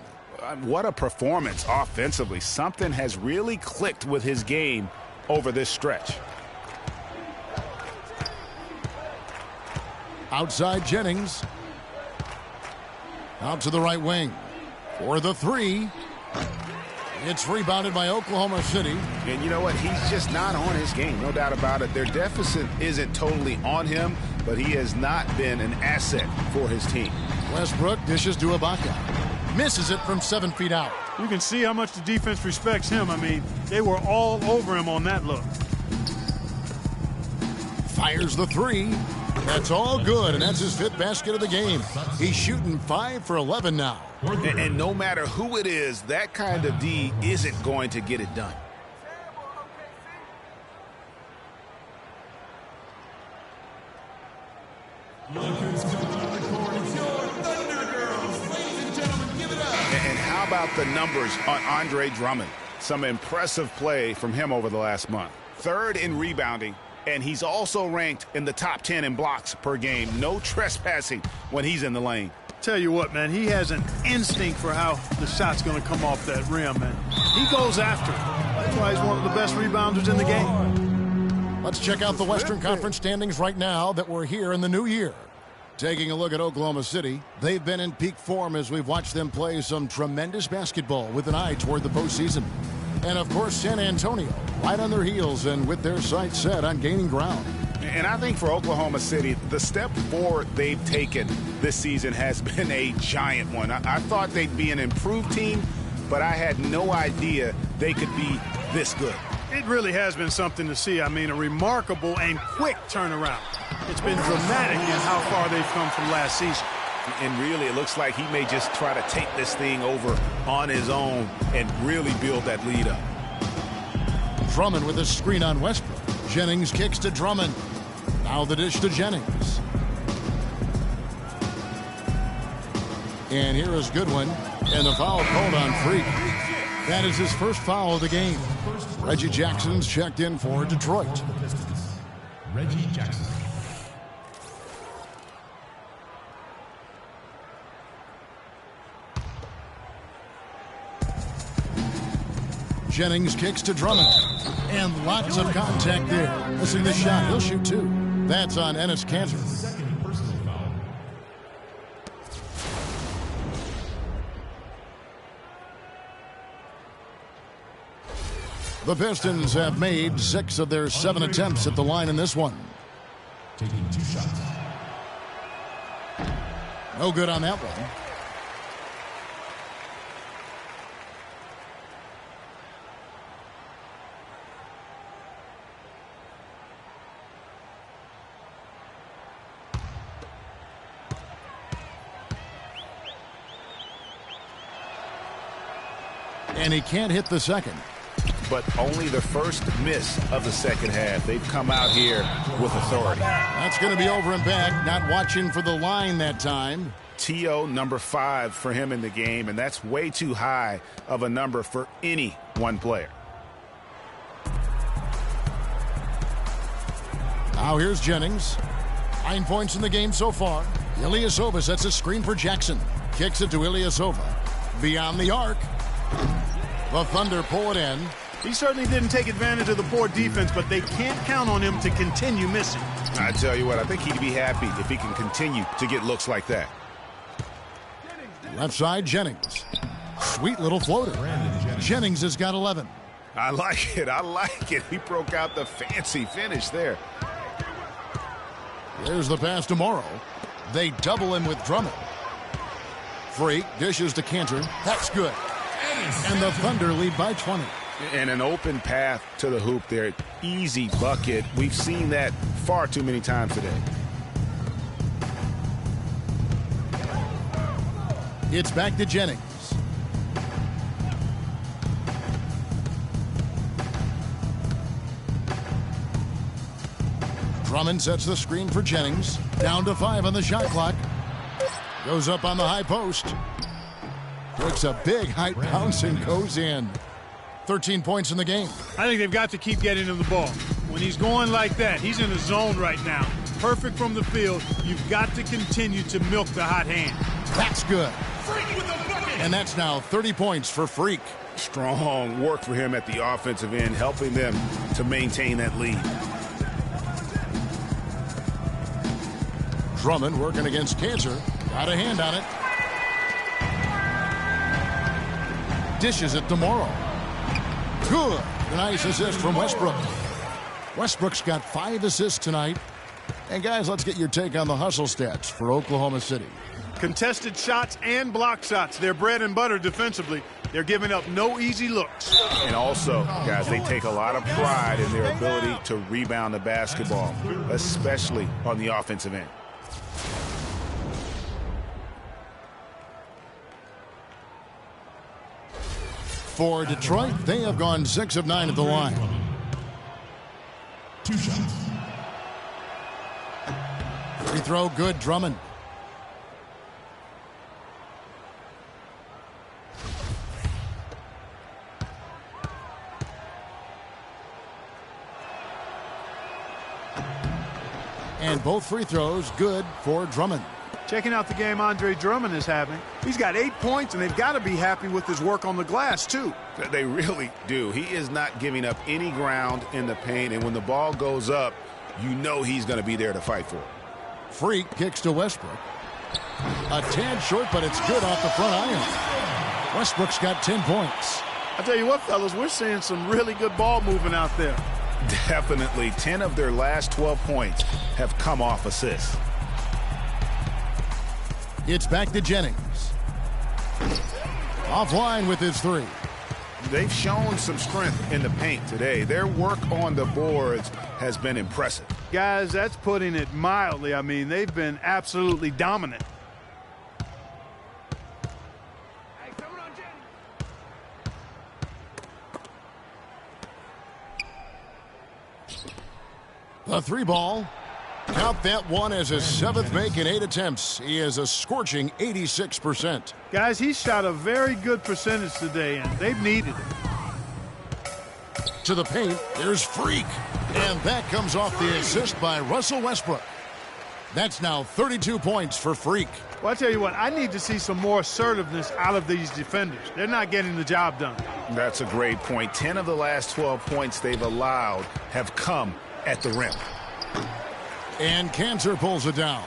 What a performance offensively. Something has really clicked with his game over this stretch. Outside Jennings. Out to the right wing. For the 3. It's rebounded by Oklahoma City. And you know what? He's just not on his game. No doubt about it. Their deficit isn't totally on him, but he has not been an asset for his team. Westbrook dishes to Ibaka. Misses it from 7 feet out. You can see how much the defense respects him. I mean, they were all over him on that look. Fires the 3. That's all good, and that's his 5th basket of the game. He's shooting 5 for 11 now. And no matter who it is, that kind of D isn't going to get it done. Look who's coming on the court. It's your Thunder Girls. Ladies and gentlemen, give it up. And how about the numbers on Andre Drummond? Some impressive play from him over the last month. 3rd in rebounding, and he's also ranked in the top 10 in blocks per game. No trespassing when he's in the lane. Tell you what, man, he has an instinct for how the shot's going to come off that rim, man. He goes after it. That's why he's one of the best rebounders in the game. Let's check out the Western Conference standings right now that we're here in the new year. Taking a look at Oklahoma City, they've been in peak form as we've watched them play some tremendous basketball with an eye toward the postseason. And, of course, San Antonio, right on their heels and with their sights set on gaining ground. And I think for Oklahoma City, the step forward they've taken this season has been a giant one. I thought they'd be an improved team, but I had no idea they could be this good. It really has been something to see. I mean, a remarkable and quick turnaround. It's been dramatic in how far they've come from last season. And really, it looks like he may just try to take this thing over on his own and really build that lead up. Drummond with a screen on Westbrook. Jennings kicks to Drummond. Now the dish to Jennings. And here is Goodwin. And the foul called on Freak. That is his 1st foul of the game. Reggie Jackson's checked in for Detroit. Reggie Jackson. Jennings kicks to Drummond. And lots of contact there. Missing the shot. He'll shoot 2. That's on Enes Kanter. Second personal foul. The Pistons have made 6 of their 7 attempts at the line in this one. Taking 2 shots. No good on that one. And he can't hit the second. But only the first miss of the second half. They've come out here with authority. That's going to be over and back. Not watching for the line that time. TO number 5 for him in the game, and that's way too high of a number for any one player. Now here's Jennings. 9 points in the game so far. Ilyasova sets a screen for Jackson. Kicks it to Ilyasova. Beyond the arc. The Thunder pull it in. He certainly didn't take advantage of the poor defense, but they can't count on him to continue missing. I tell you what, I think he'd be happy if he can continue to get looks like that. Left side, Jennings. Sweet little floater. Jennings has got 11. I like it. I like it. He broke out the fancy finish there. There's the pass to Morrow. They double him with Drummond. Freak dishes to Cantor. That's good. And the Thunder lead by 20. And an open path to the hoop there. Easy bucket. We've seen that far too many times today. It's back to Jennings. Drummond sets the screen for Jennings. Down to 5 on the shot clock. Goes up on the high post. Takes a big height bounce and goes in. 13 points in the game. I think they've got to keep getting him the ball. When he's going like that, he's in the zone right now. Perfect from the field. You've got to continue to milk the hot hand. That's good. And that's now 30 points for Freak. Strong work for him at the offensive end, helping them to maintain that lead. Drummond working against Cantor. Got a hand on it. Dishes it to Morrow. Good. A nice assist from Westbrook. Westbrook's got 5 assists tonight. And guys, let's get your take on the hustle stats for Oklahoma City. Contested shots and block shots. They're bread and butter defensively. They're giving up no easy looks. And also, guys, they take a lot of pride in their ability to rebound the basketball, especially on the offensive end. For Detroit, they have gone 6 of 9 at the line. 2 shots. Free throw, good. Drummond. And both free throws good for Drummond. Checking out the game Andre Drummond is having. He's got 8 points, and they've got to be happy with his work on the glass, too. They really do. He is not giving up any ground in the paint, and when the ball goes up, you know he's going to be there to fight for it. Freak kicks to Westbrook. A tad short, but it's good off the front iron. Westbrook's got 10 points. I tell you what, fellas, we're seeing some really good ball moving out there. Definitely. 10 of their last 12 points have come off assists. It's back to Jennings. Offline with his 3. They've shown some strength in the paint today. Their work on the boards has been impressive. Guys, that's putting it mildly. I mean, they've been absolutely dominant. The 3 ball. Count that one as his 7th make in 8 attempts. He is a scorching 86%. Guys, he shot a very good percentage today, and they've needed it. To the paint, there's Freak. And that comes off the assist by Russell Westbrook. That's now 32 points for Freak. Well, I tell you what, I need to see some more assertiveness out of these defenders. They're not getting the job done. That's a great point. 10 of the last 12 points they've allowed have come at the rim. And Cantor pulls it down.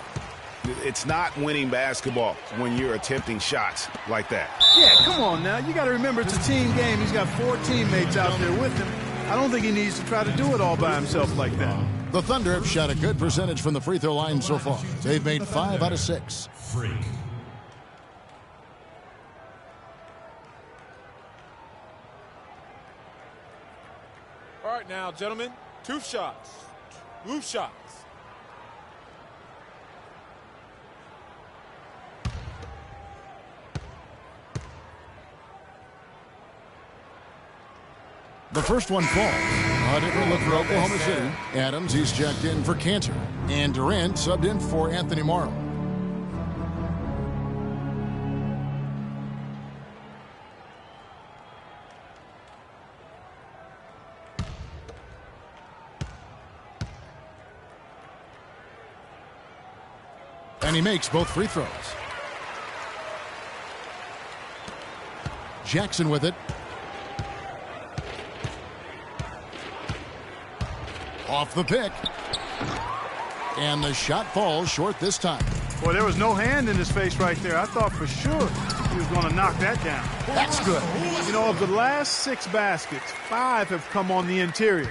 It's not winning basketball when you're attempting shots like that. Yeah, come on now. You got to remember it's a team game. He's got 4 teammates out there with him. I don't think he needs to try to do it all by himself like that. The Thunder have shot a good percentage from the free throw line so far. They've made 5 out of 6. Freak. All right now, gentlemen, 2 shots. Roof shots. The first one falls. A different look for Oklahoma City. Adams, he's checked in for Cantor. And Durant subbed in for Anthony Morrow. And he makes both free throws. Jackson with it. Off the pick. And the shot falls short this time. Boy, there was no hand in his face right there. I thought for sure he was going to knock that down. That's good. You know, of the last 6 baskets, 5 have come on the interior.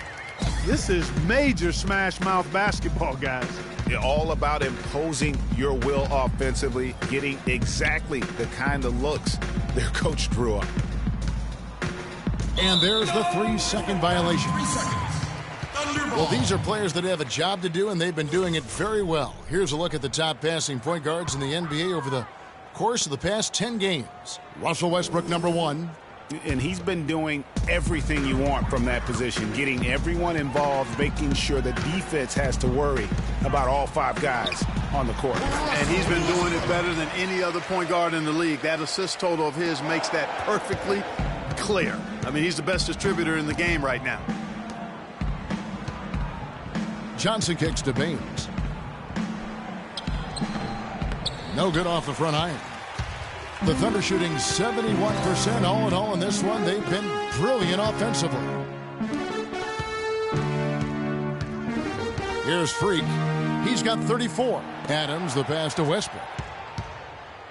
This is major smash mouth basketball, guys. You're all about imposing your will offensively, getting exactly the kind of looks their coach drew up. And there's the 3-second violation. Well, these are players that have a job to do, and they've been doing it very well. Here's a look at the top passing point guards in the NBA over the course of the past 10 games. Russell Westbrook, number 1. And he's been doing everything you want from that position, getting everyone involved, making sure the defense has to worry about all 5 guys on the court. And he's been doing it better than any other point guard in the league. That assist total of his makes that perfectly clear. I mean, he's the best distributor in the game right now. Johnson kicks to Baines. No good off the front iron. The Thunder shooting 71% all in all in this one. They've been brilliant offensively. Here's Freak. He's got 34. Adams, the pass to Westbrook.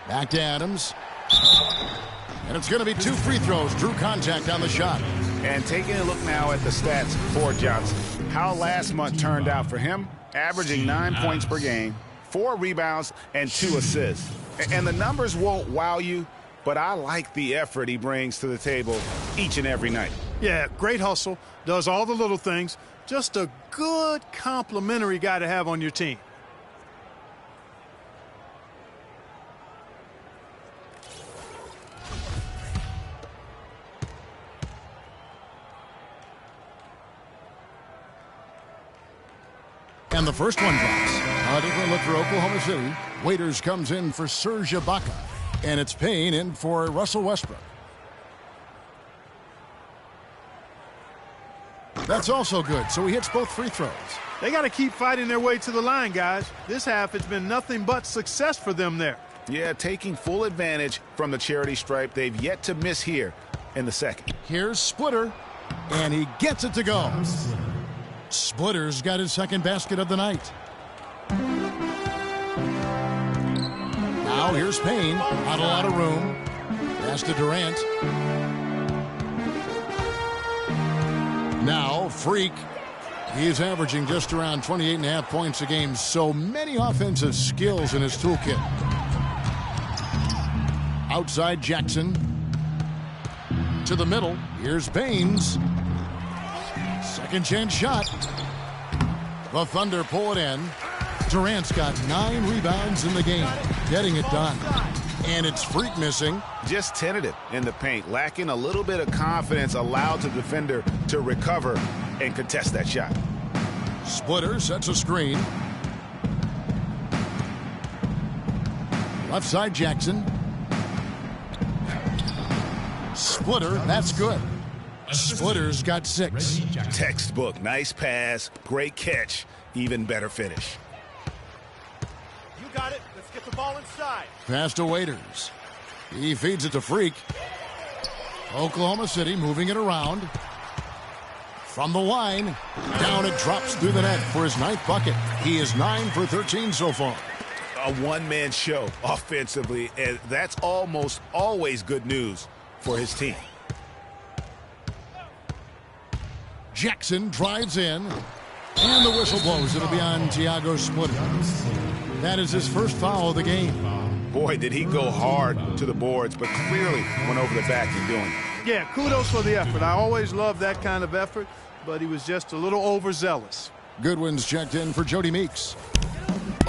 Back to Adams. And it's going to be 2 free throws. Drew contact on the shot. And taking a look now at the stats for Johnson. How last month turned out for him, averaging 9 points per game, 4 rebounds, and 2 assists. And the numbers won't wow you, but I like the effort he brings to the table each and every night. Yeah, great hustle, does all the little things. Just a good complimentary guy to have on your team. And the first one drops. A different look for Oklahoma City. Waiters comes in for Serge Ibaka. And it's Payne in for Russell Westbrook. That's also good, so he hits both free throws. They got to keep fighting their way to the line, guys. This half, it's been nothing but success for them there. Yeah, taking full advantage from the charity stripe. They've yet to miss here in the second. Here's Splitter, and he gets it to go. Splitter's got his second basket of the night. Now here's Payne. Not a lot of room. Pass to Durant. Now Freak. He's averaging just around 28.5 points a game. So many offensive skills in his toolkit. Outside Jackson. To the middle. Here's Baines. Second chance shot. The Thunder pull it in. Durant's got 9 rebounds in the game, getting it done. And it's Freak missing. Just tentative in the paint, lacking a little bit of confidence, allowed the defender to recover and contest that shot. Splitter sets a screen. Left side Jackson. Splitter, that's good. Splitter's got 6. Textbook, nice pass, great catch, even better finish. You got it. Let's get the ball inside. Pass to Waiters. He feeds it to Freak. Oklahoma City moving it around. From the line, down it drops through the net for his 9th bucket. He is 9 for 13 so far. A one-man show offensively, and that's almost always good news for his team. Jackson drives in, and the whistle blows. It'll be on Thiago Splitter. That is his first foul of the game. Boy, did he go hard to the boards, but clearly went over the back in doing it. Yeah, kudos for the effort. I always love that kind of effort. but he was just a little overzealous. Goodwin's checked in for Jody Meeks.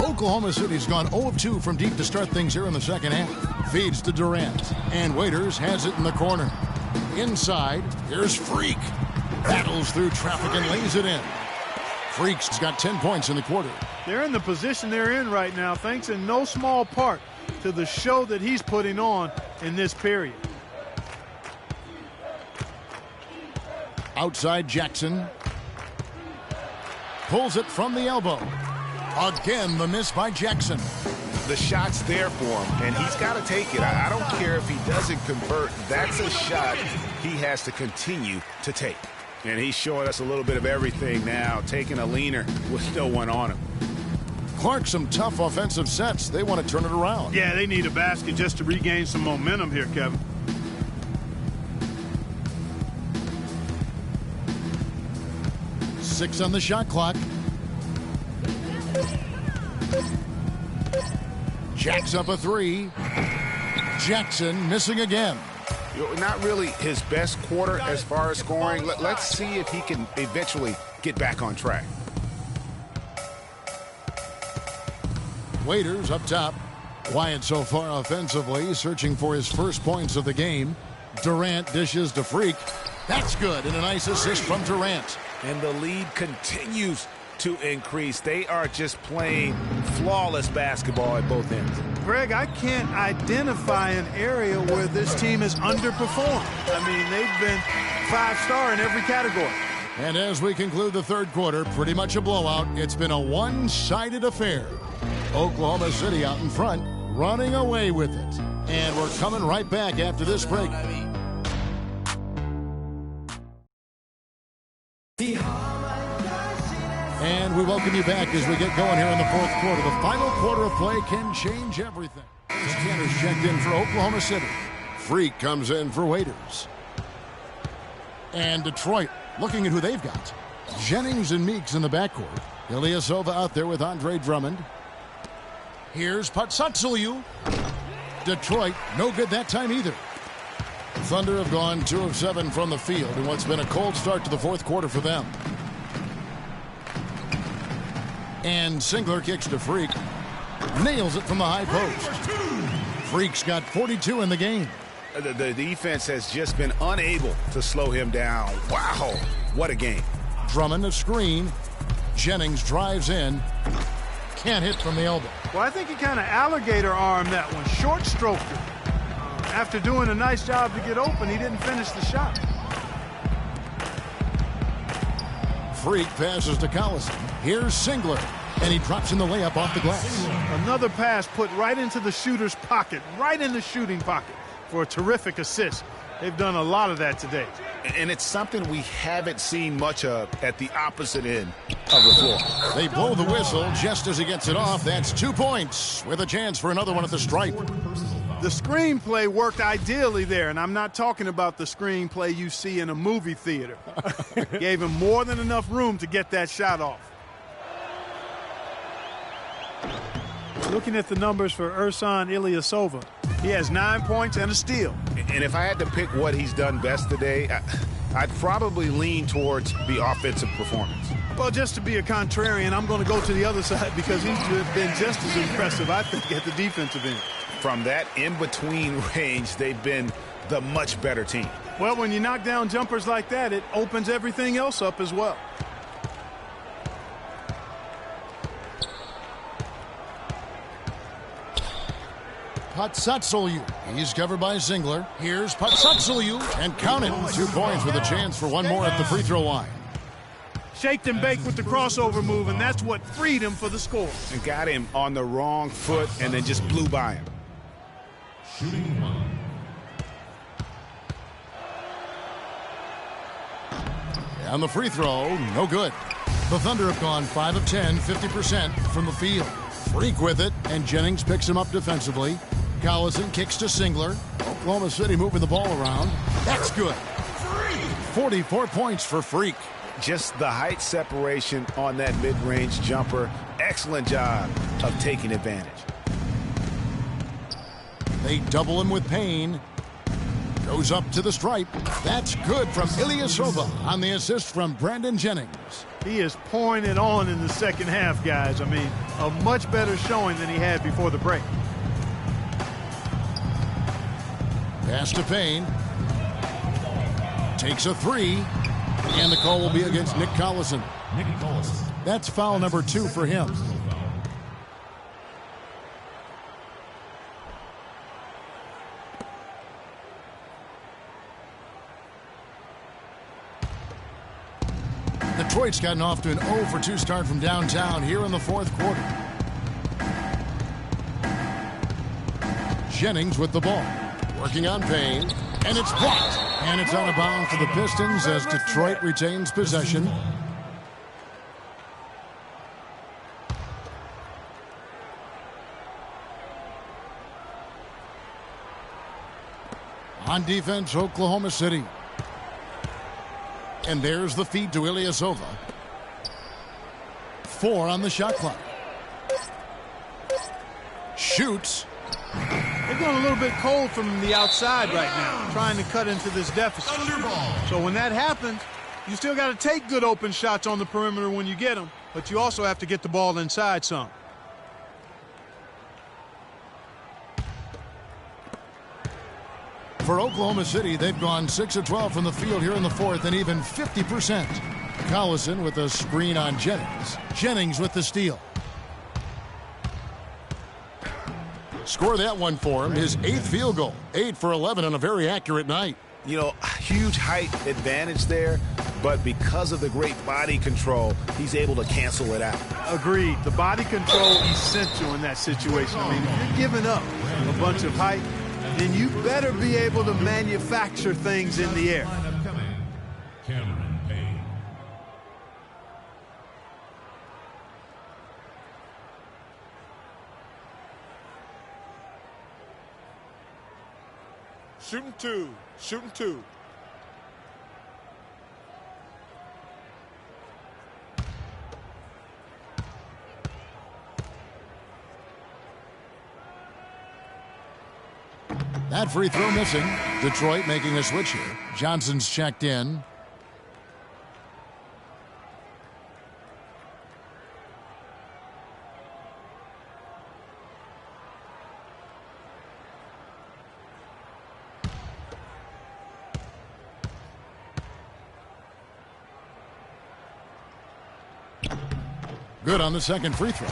Oklahoma City's gone 0 of 2 from deep to start things here in the second half. Feeds to Durant, and Waiters has it in the corner. Inside, here's Freak. Battles through traffic and lays it in. Freak's got 10 points in the quarter. They're in the position they're in right now, thanks in no small part to the show that he's putting on in this period. Outside Jackson. Pulls it from the elbow. Again, the miss by Jackson. The shot's there for him, and he's got to take it. I don't care if he doesn't convert. That's a shot he has to continue to take. And he's showing us a little bit of everything now, taking a leaner with no one on him. Clark, some tough offensive sets. They want to turn it around. Yeah, they need a basket just to regain some momentum here, Kevin. Six on the shot clock. Jacks up a three. Jackson missing again. Not really his best quarter as far as scoring. Let's see if he can eventually get back on track. Waiters up top. Quiet so far offensively, searching for his first points of the game. Durant dishes to Freak. That's good, and a nice assist from Durant. And the lead continues to increase. They are just playing flawless basketball at both ends. Greg, I can't identify an area where this team has underperformed. I mean, they've been 5-star in every category. And as we conclude the third quarter, pretty much a blowout. It's been a one-sided affair. Oklahoma City out in front, running away with it. And we're coming right back after this break. And we welcome you back as we get going here in the fourth quarter. The final quarter of play can change everything. Tanner's checked in for Oklahoma City. Freak comes in for Waiters. And Detroit looking at who they've got. Jennings and Meeks in the backcourt. Ilyasova out there with Andre Drummond. Here's Patsatsuliu. Detroit, no good that time either. Thunder have gone 2 of 7 from the field in what's been a cold start to the fourth quarter for them. And Singler kicks to Freak. Nails it from the high post. Freak's got 42 in the game. The defense has just been unable to slow him down. Wow, what a game. Drummond a screen. Jennings drives in. Can't hit from the elbow. Well, I think he kind of alligator armed that one. Short stroked it. After doing a nice job to get open, he didn't finish the shot. Freak passes to Collison. Here's Singler. And he drops in the layup off the glass. Another pass put right into the shooter's pocket, right in the shooting pocket for a terrific assist. They've done a lot of that today. And it's something we haven't seen much of at the opposite end of the floor. They blow the whistle just as he gets it off. That's 2 points with a chance for another one at the stripe. The screenplay worked ideally there, and I'm not talking about the screenplay you see in a movie theater. Gave him more than enough room to get that shot off. Looking at the numbers for Ersan Ilyasova, he has 9 points and a steal. And if I had to pick what he's done best today, I'd probably lean towards the offensive performance. Well, just to be a contrarian, I'm going to go to the other side because he's been just as impressive, I think, at the defensive end. From that in-between range, they've been the much better team. Well, when you knock down jumpers like that, it opens everything else up as well. Patsatsuliu. He's covered by Singler. Here's Patsatsuliu. And count it. 2 points with a chance for one more at the free throw line. Shaked and baked with the crossover move, and that's what freed him for the score. And got him on the wrong foot and then just blew by him. Shooting one. And the free throw, no good. The Thunder have gone 5 of 10, 50% from the field. Freak with it, and Jennings picks him up defensively. Collison kicks to Singler. Oklahoma City moving the ball around. That's good. 44 points for Freak. Just the height separation on that mid-range jumper. Excellent job of taking advantage. They double him with Payne. Goes up to the stripe. That's good from Ilyasova on the assist from Brandon Jennings. He is pouring it on in the second half, guys. I mean, a much better showing than he had before the break. Pass to Payne. Takes a three. And the call will be against Nick Collison. That's foul number 2 for him. Detroit's gotten off to an 0 for 2 start from downtown here in the fourth quarter. Jennings with the ball. Working on Payne. And it's blocked. And it's out of bounds for the Pistons as Detroit retains possession. On defense, Oklahoma City. And there's the feed to Ilyasova. 4 on the shot clock. Shoots. They're going a little bit cold from the outside right now, trying to cut into this deficit. So when that happens, you still got to take good open shots on the perimeter when you get them, but you also have to get the ball inside some. For Oklahoma City, they've gone 6 of 12 from the field here in the fourth and even 50%. Collison with a screen on Jennings. Jennings with the steal. Score that one for him, his 8th field goal. 8 for 11 on a very accurate night. You know, huge height advantage there, but because of the great body control, he's able to cancel it out. Agreed. The body control essential in that situation. I mean, if you're giving up a bunch of height, then you better be able to manufacture things in the air. Cameron Payne. Shooting 2. Shooting 2. That free throw missing. Detroit making a switch here. Johnson's checked in. Good on the second free throw.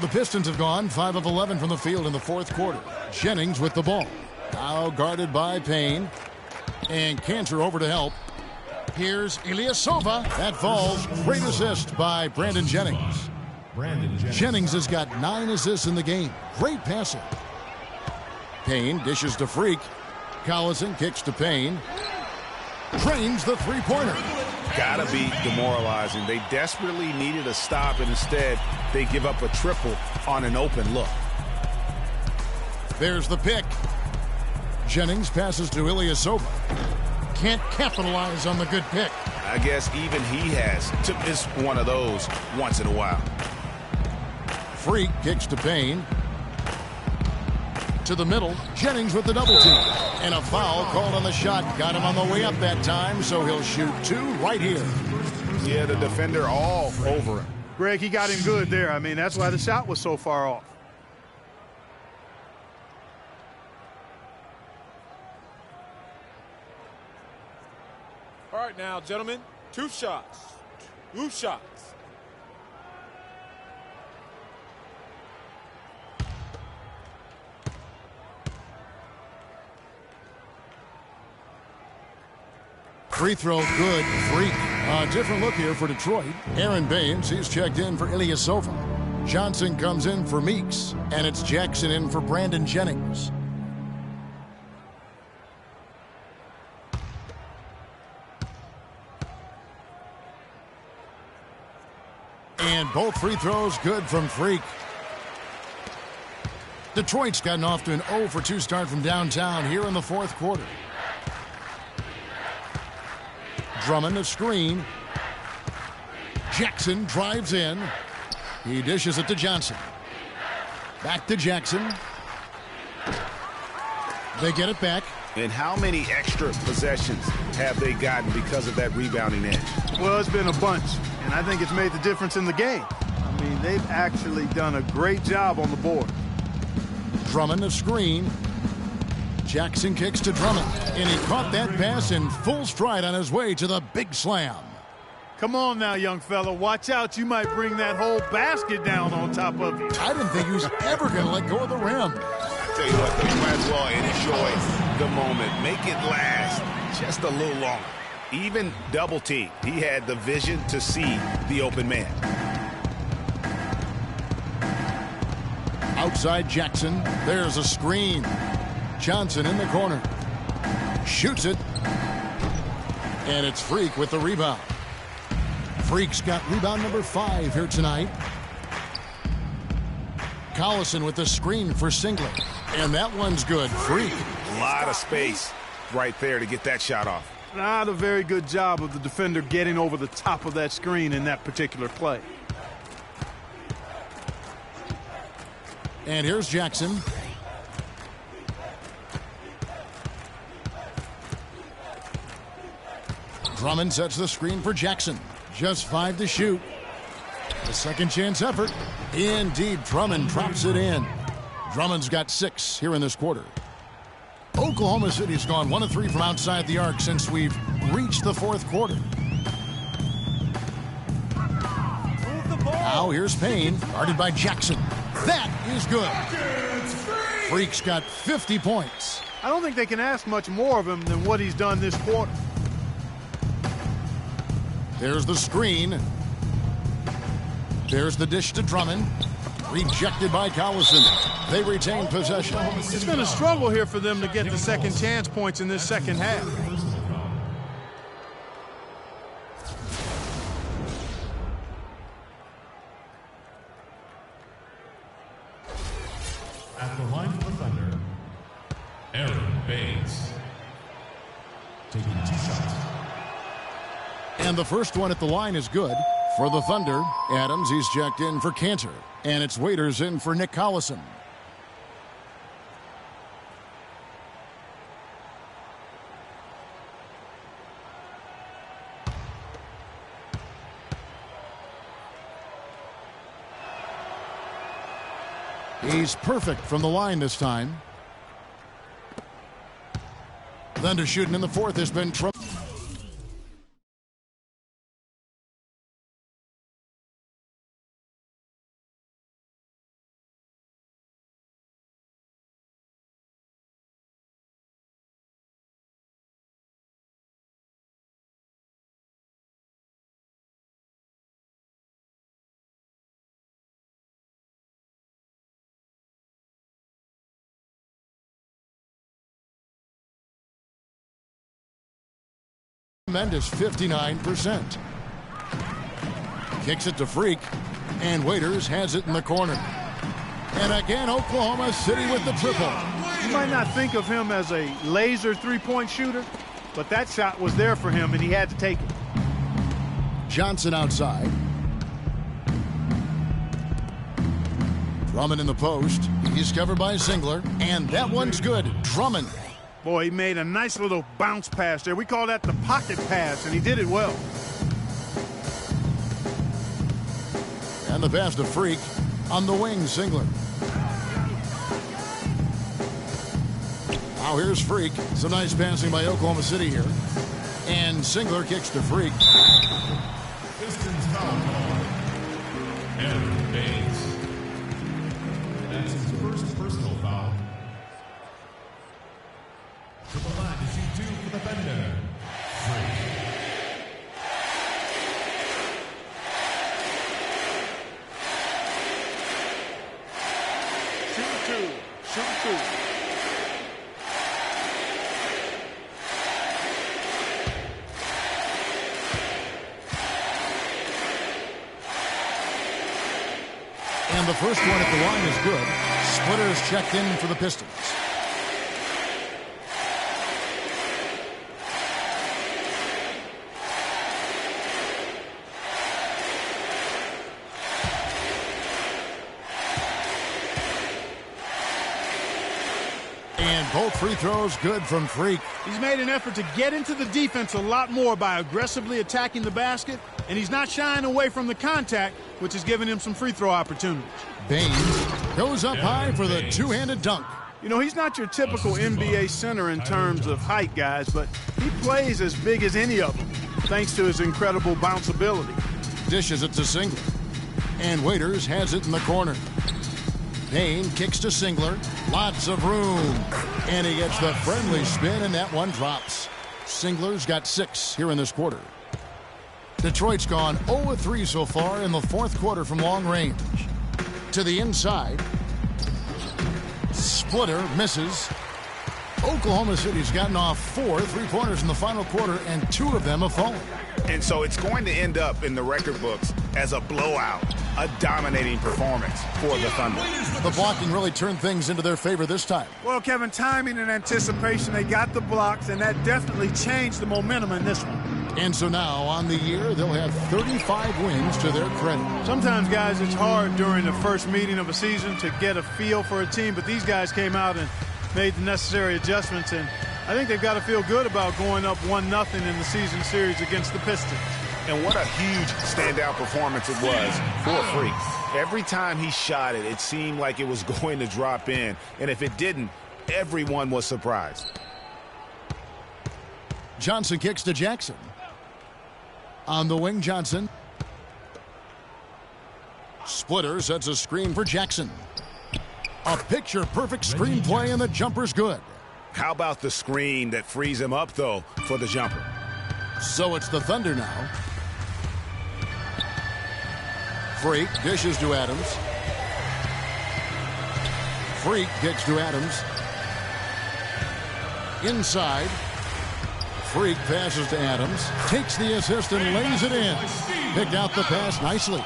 The Pistons have gone 5 of 11 from the field in the fourth quarter. Jennings with the ball. Now guarded by Payne. And Cantor over to help. Here's Ilyasova. That falls. Great assist by Brandon Jennings. Jennings has got 9 assists in the game. Great passing. Payne dishes to Freak. Collison kicks to Payne. Trains the three-pointer. Gotta be demoralizing. They desperately needed a stop, and instead they give up a triple on an open look. There's the pick. Jennings passes to Ilyasova. Can't capitalize on the good pick. I guess even he has to miss one of those once in a while. Freak kicks to Payne. To the middle. Jennings with the double team. And a foul called on the shot. Got him on the way up that time, so he'll shoot 2 right here. Yeah, the defender all over him. Greg, he got him good there. I mean, that's why the shot was so far off. All right now, gentlemen, 2 shots. 2 shots. Free throw good. Freak. A different look here for Detroit. Aaron Baines, he's checked in for Ilyasova. Johnson comes in for Meeks. And it's Jackson in for Brandon Jennings. And both free throws good from Freak. Detroit's gotten off to an 0 for 2 start from downtown here in the fourth quarter. Drummond a screen. Jackson drives in. He dishes it to Johnson. Back to Jackson. They get it back. And how many extra possessions have they gotten because of that rebounding edge? Well, it's been a bunch, and I think it's made the difference in the game. I mean, they've actually done a great job on the board. Drummond a screen. Jackson kicks to Drummond, and he caught that pass in full stride on his way to the big slam. Come on now, young fella. Watch out. You might bring that whole basket down on top of you. I didn't think he was ever going to let go of the rim. I tell you what, though, you might as well enjoy the moment. Make it last just a little longer. Even double team, he had the vision to see the open man. Outside Jackson. There's a screen. Johnson in the corner. Shoots it. And it's Freak with the rebound. Freak's got rebound number 5 here tonight. Collison with the screen for Singler. And that one's good. Freak. A lot of space right there to get that shot off. Not a very good job of the defender getting over the top of that screen in that particular play. And here's Jackson. Drummond sets the screen for Jackson. Just 5 to shoot. A second chance effort. Indeed, Drummond drops it in. Drummond's got 6 here in this quarter. Oklahoma City's gone 1 of 3 from outside the arc since we've reached the fourth quarter. Now here's Payne, guarded by Jackson. That is good. Freak's got 50 points. I don't think they can ask much more of him than what he's done this quarter. There's the screen. There's the dish to Drummond. Rejected by Collison. They retain possession. It's been a struggle here for them to get the second chance points in this second half. At the line for the Thunder, Aaron Bates. Taking 2 shots. And the first one at the line is good. For the Thunder, Adams, he's checked in for Cantor. And it's Waiters in for Nick Collison. He's perfect from the line this time. Thunder shooting in the fourth has been trouble. Tremendous 59%. Kicks it to Freak, and Waiters has it in the corner. And again, Oklahoma City with the triple. You might not think of him as a laser three-point shooter, but that shot was there for him, and he had to take it. Johnson outside. Drummond in the post. He's covered by Singler, and that one's good. Drummond. Boy, he made a nice little bounce pass there. We call that the pocket pass, and he did it well. And the pass to Freak on the wing, Singler. Now here's Freak. Some nice passing by Oklahoma City here. And Singler kicks to Freak. Pistons foul call. Aaron Bates. That's his first personal foul. To the line to shoot 2 for the Thunder. Freak. Shoot two. And the first one at the line is good. Splitter's checked in for the Pistons. And Both free throws good from Freak. He's made an effort to get into the defense a lot more by aggressively attacking the basket, and he's not shying away from the contact, which has given him some free throw opportunities. Baines goes up high for the two-handed dunk. You know, he's not your typical NBA center in terms of height, guys, but he plays as big as any of them, thanks to his incredible bounce ability. Dishes it to Singler. And Waiters has it in the corner. Payne kicks to Singler. Lots of room. And he gets the friendly spin, and that one drops. Singler's got 6 here in this quarter. Detroit's gone 0-3 so far in the fourth quarter from long range. To the inside. Splitter misses. Oklahoma City's gotten off 4 3-pointers in the final quarter, and 2 of them have fallen. And so it's going to end up in the record books as a blowout, a dominating performance for the Thunder. The blocking really turned things into their favor this time. Well, Kevin, timing and anticipation, they got the blocks, and that definitely changed the momentum in this one. And so now, on the year, they'll have 35 wins to their credit. Sometimes, guys, it's hard during the first meeting of a season to get a feel for a team, but these guys came out and made the necessary adjustments, and I think they've got to feel good about going up 1-0 in the season series against the Pistons. And what a huge standout performance it was for Freak. Every time he shot it, it seemed like it was going to drop in, and if it didn't, everyone was surprised. Johnson kicks to Jackson. On the wing, Johnson. Splitter sets a screen for Jackson. A picture-perfect screen play, and the jumper's good. How about the screen that frees him up, though, for the jumper? So it's the Thunder now. Freak dishes to Adams. Freak kicks to Adams. Inside. Freak passes to Adams. Takes the assist and lays it in. Picked out the pass nicely.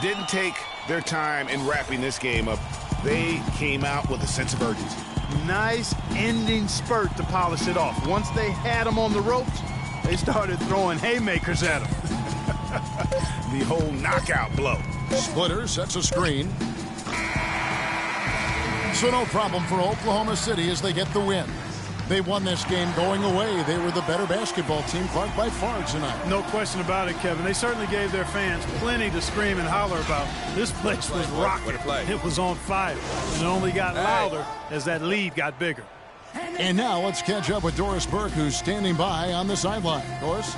Didn't take their time in wrapping this game up. They came out with a sense of urgency. Nice ending spurt to polish it off. Once they had him on the ropes, they started throwing haymakers at him. The whole knockout blow. Splitter sets a screen. So no problem for Oklahoma City as they get the win. They won this game going away. They were the better basketball team, Clark, by far tonight. No question about it, Kevin. They certainly gave their fans plenty to scream and holler about. This place was rocking. It was on fire. And it only got louder as that lead got bigger. And now let's catch up with Doris Burke, who's standing by on the sideline. Doris?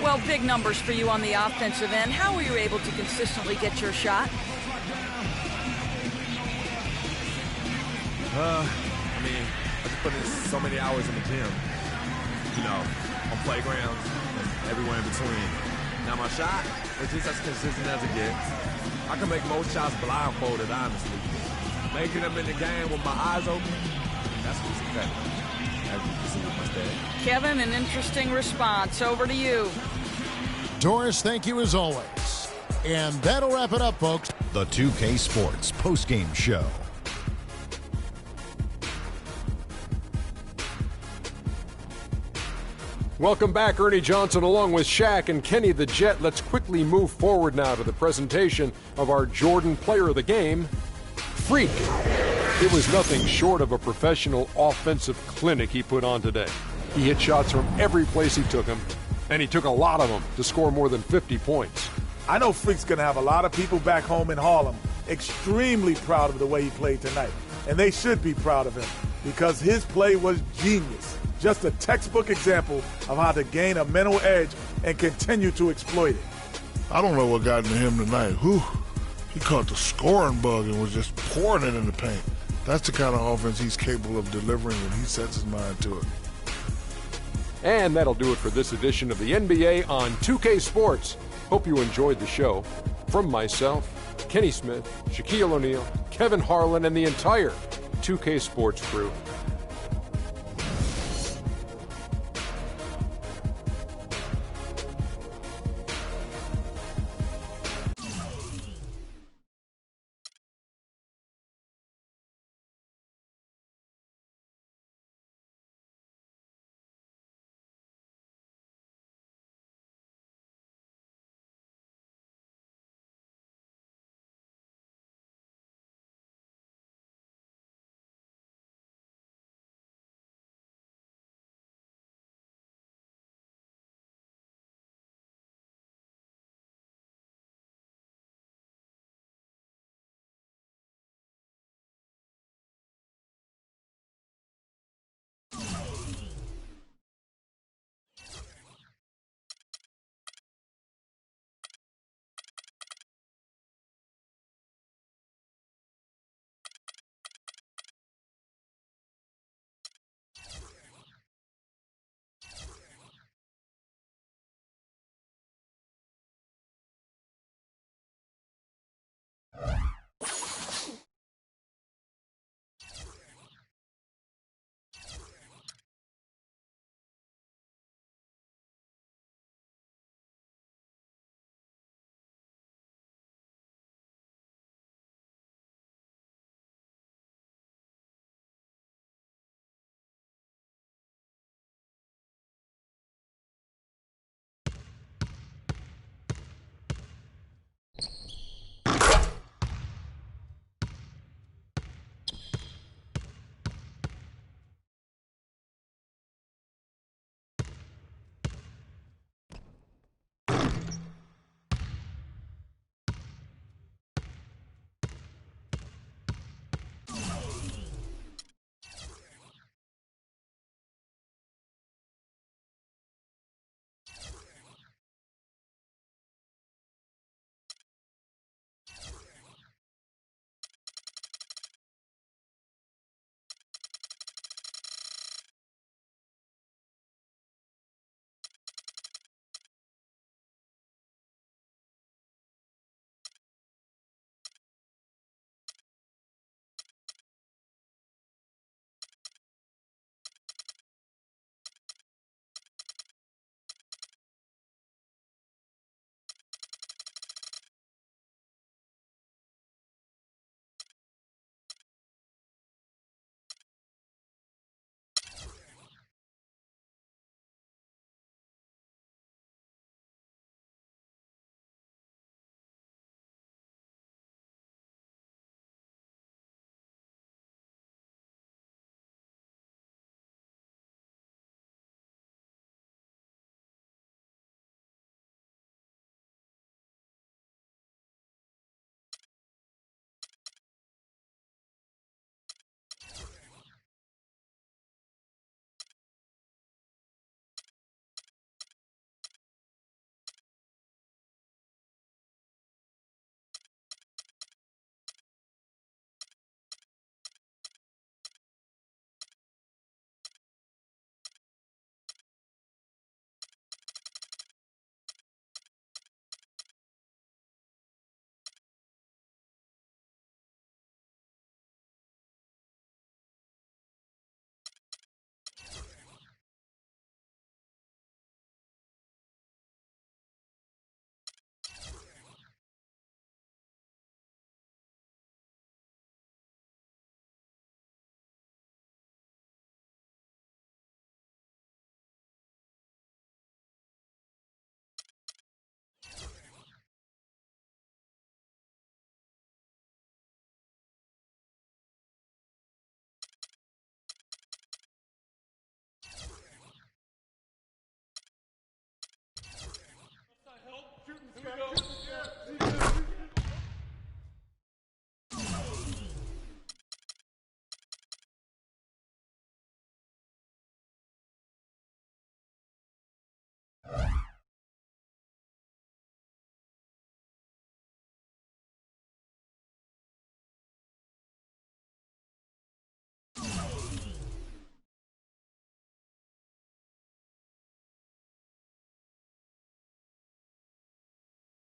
Well, big numbers for you on the offensive end. How were you able to consistently get your shot? I just put in so many hours in the gym, on playgrounds and everywhere in between. Now my shot is just as consistent as it gets. I can make most shots blindfolded, honestly. Making them in the game with my eyes open, that's what's effective. As you can see with my stats. Kevin, an interesting response. Over to you. Doris, thank you as always. And that'll wrap it up, folks. The 2K Sports postgame show. Welcome back, Ernie Johnson, along with Shaq and Kenny the Jet. Let's quickly move forward now to the presentation of our Jordan Player of the Game, Freak. It was nothing short of a professional offensive clinic he put on today. He hit shots from every place he took them, and he took a lot of them to score more than 50 points. I know Freak's going to have a lot of people back home in Harlem extremely proud of the way he played tonight. And they should be proud of him because his play was genius. Just a textbook example of how to gain a mental edge and continue to exploit it. I don't know what got into him tonight. He caught the scoring bug and was just pouring it in the paint. That's the kind of offense he's capable of delivering when he sets his mind to it. And that'll do it for this edition of the NBA on 2K Sports. Hope you enjoyed the show. From myself, Kenny Smith, Shaquille O'Neal, Kevin Harlan, and the entire 2K Sports crew,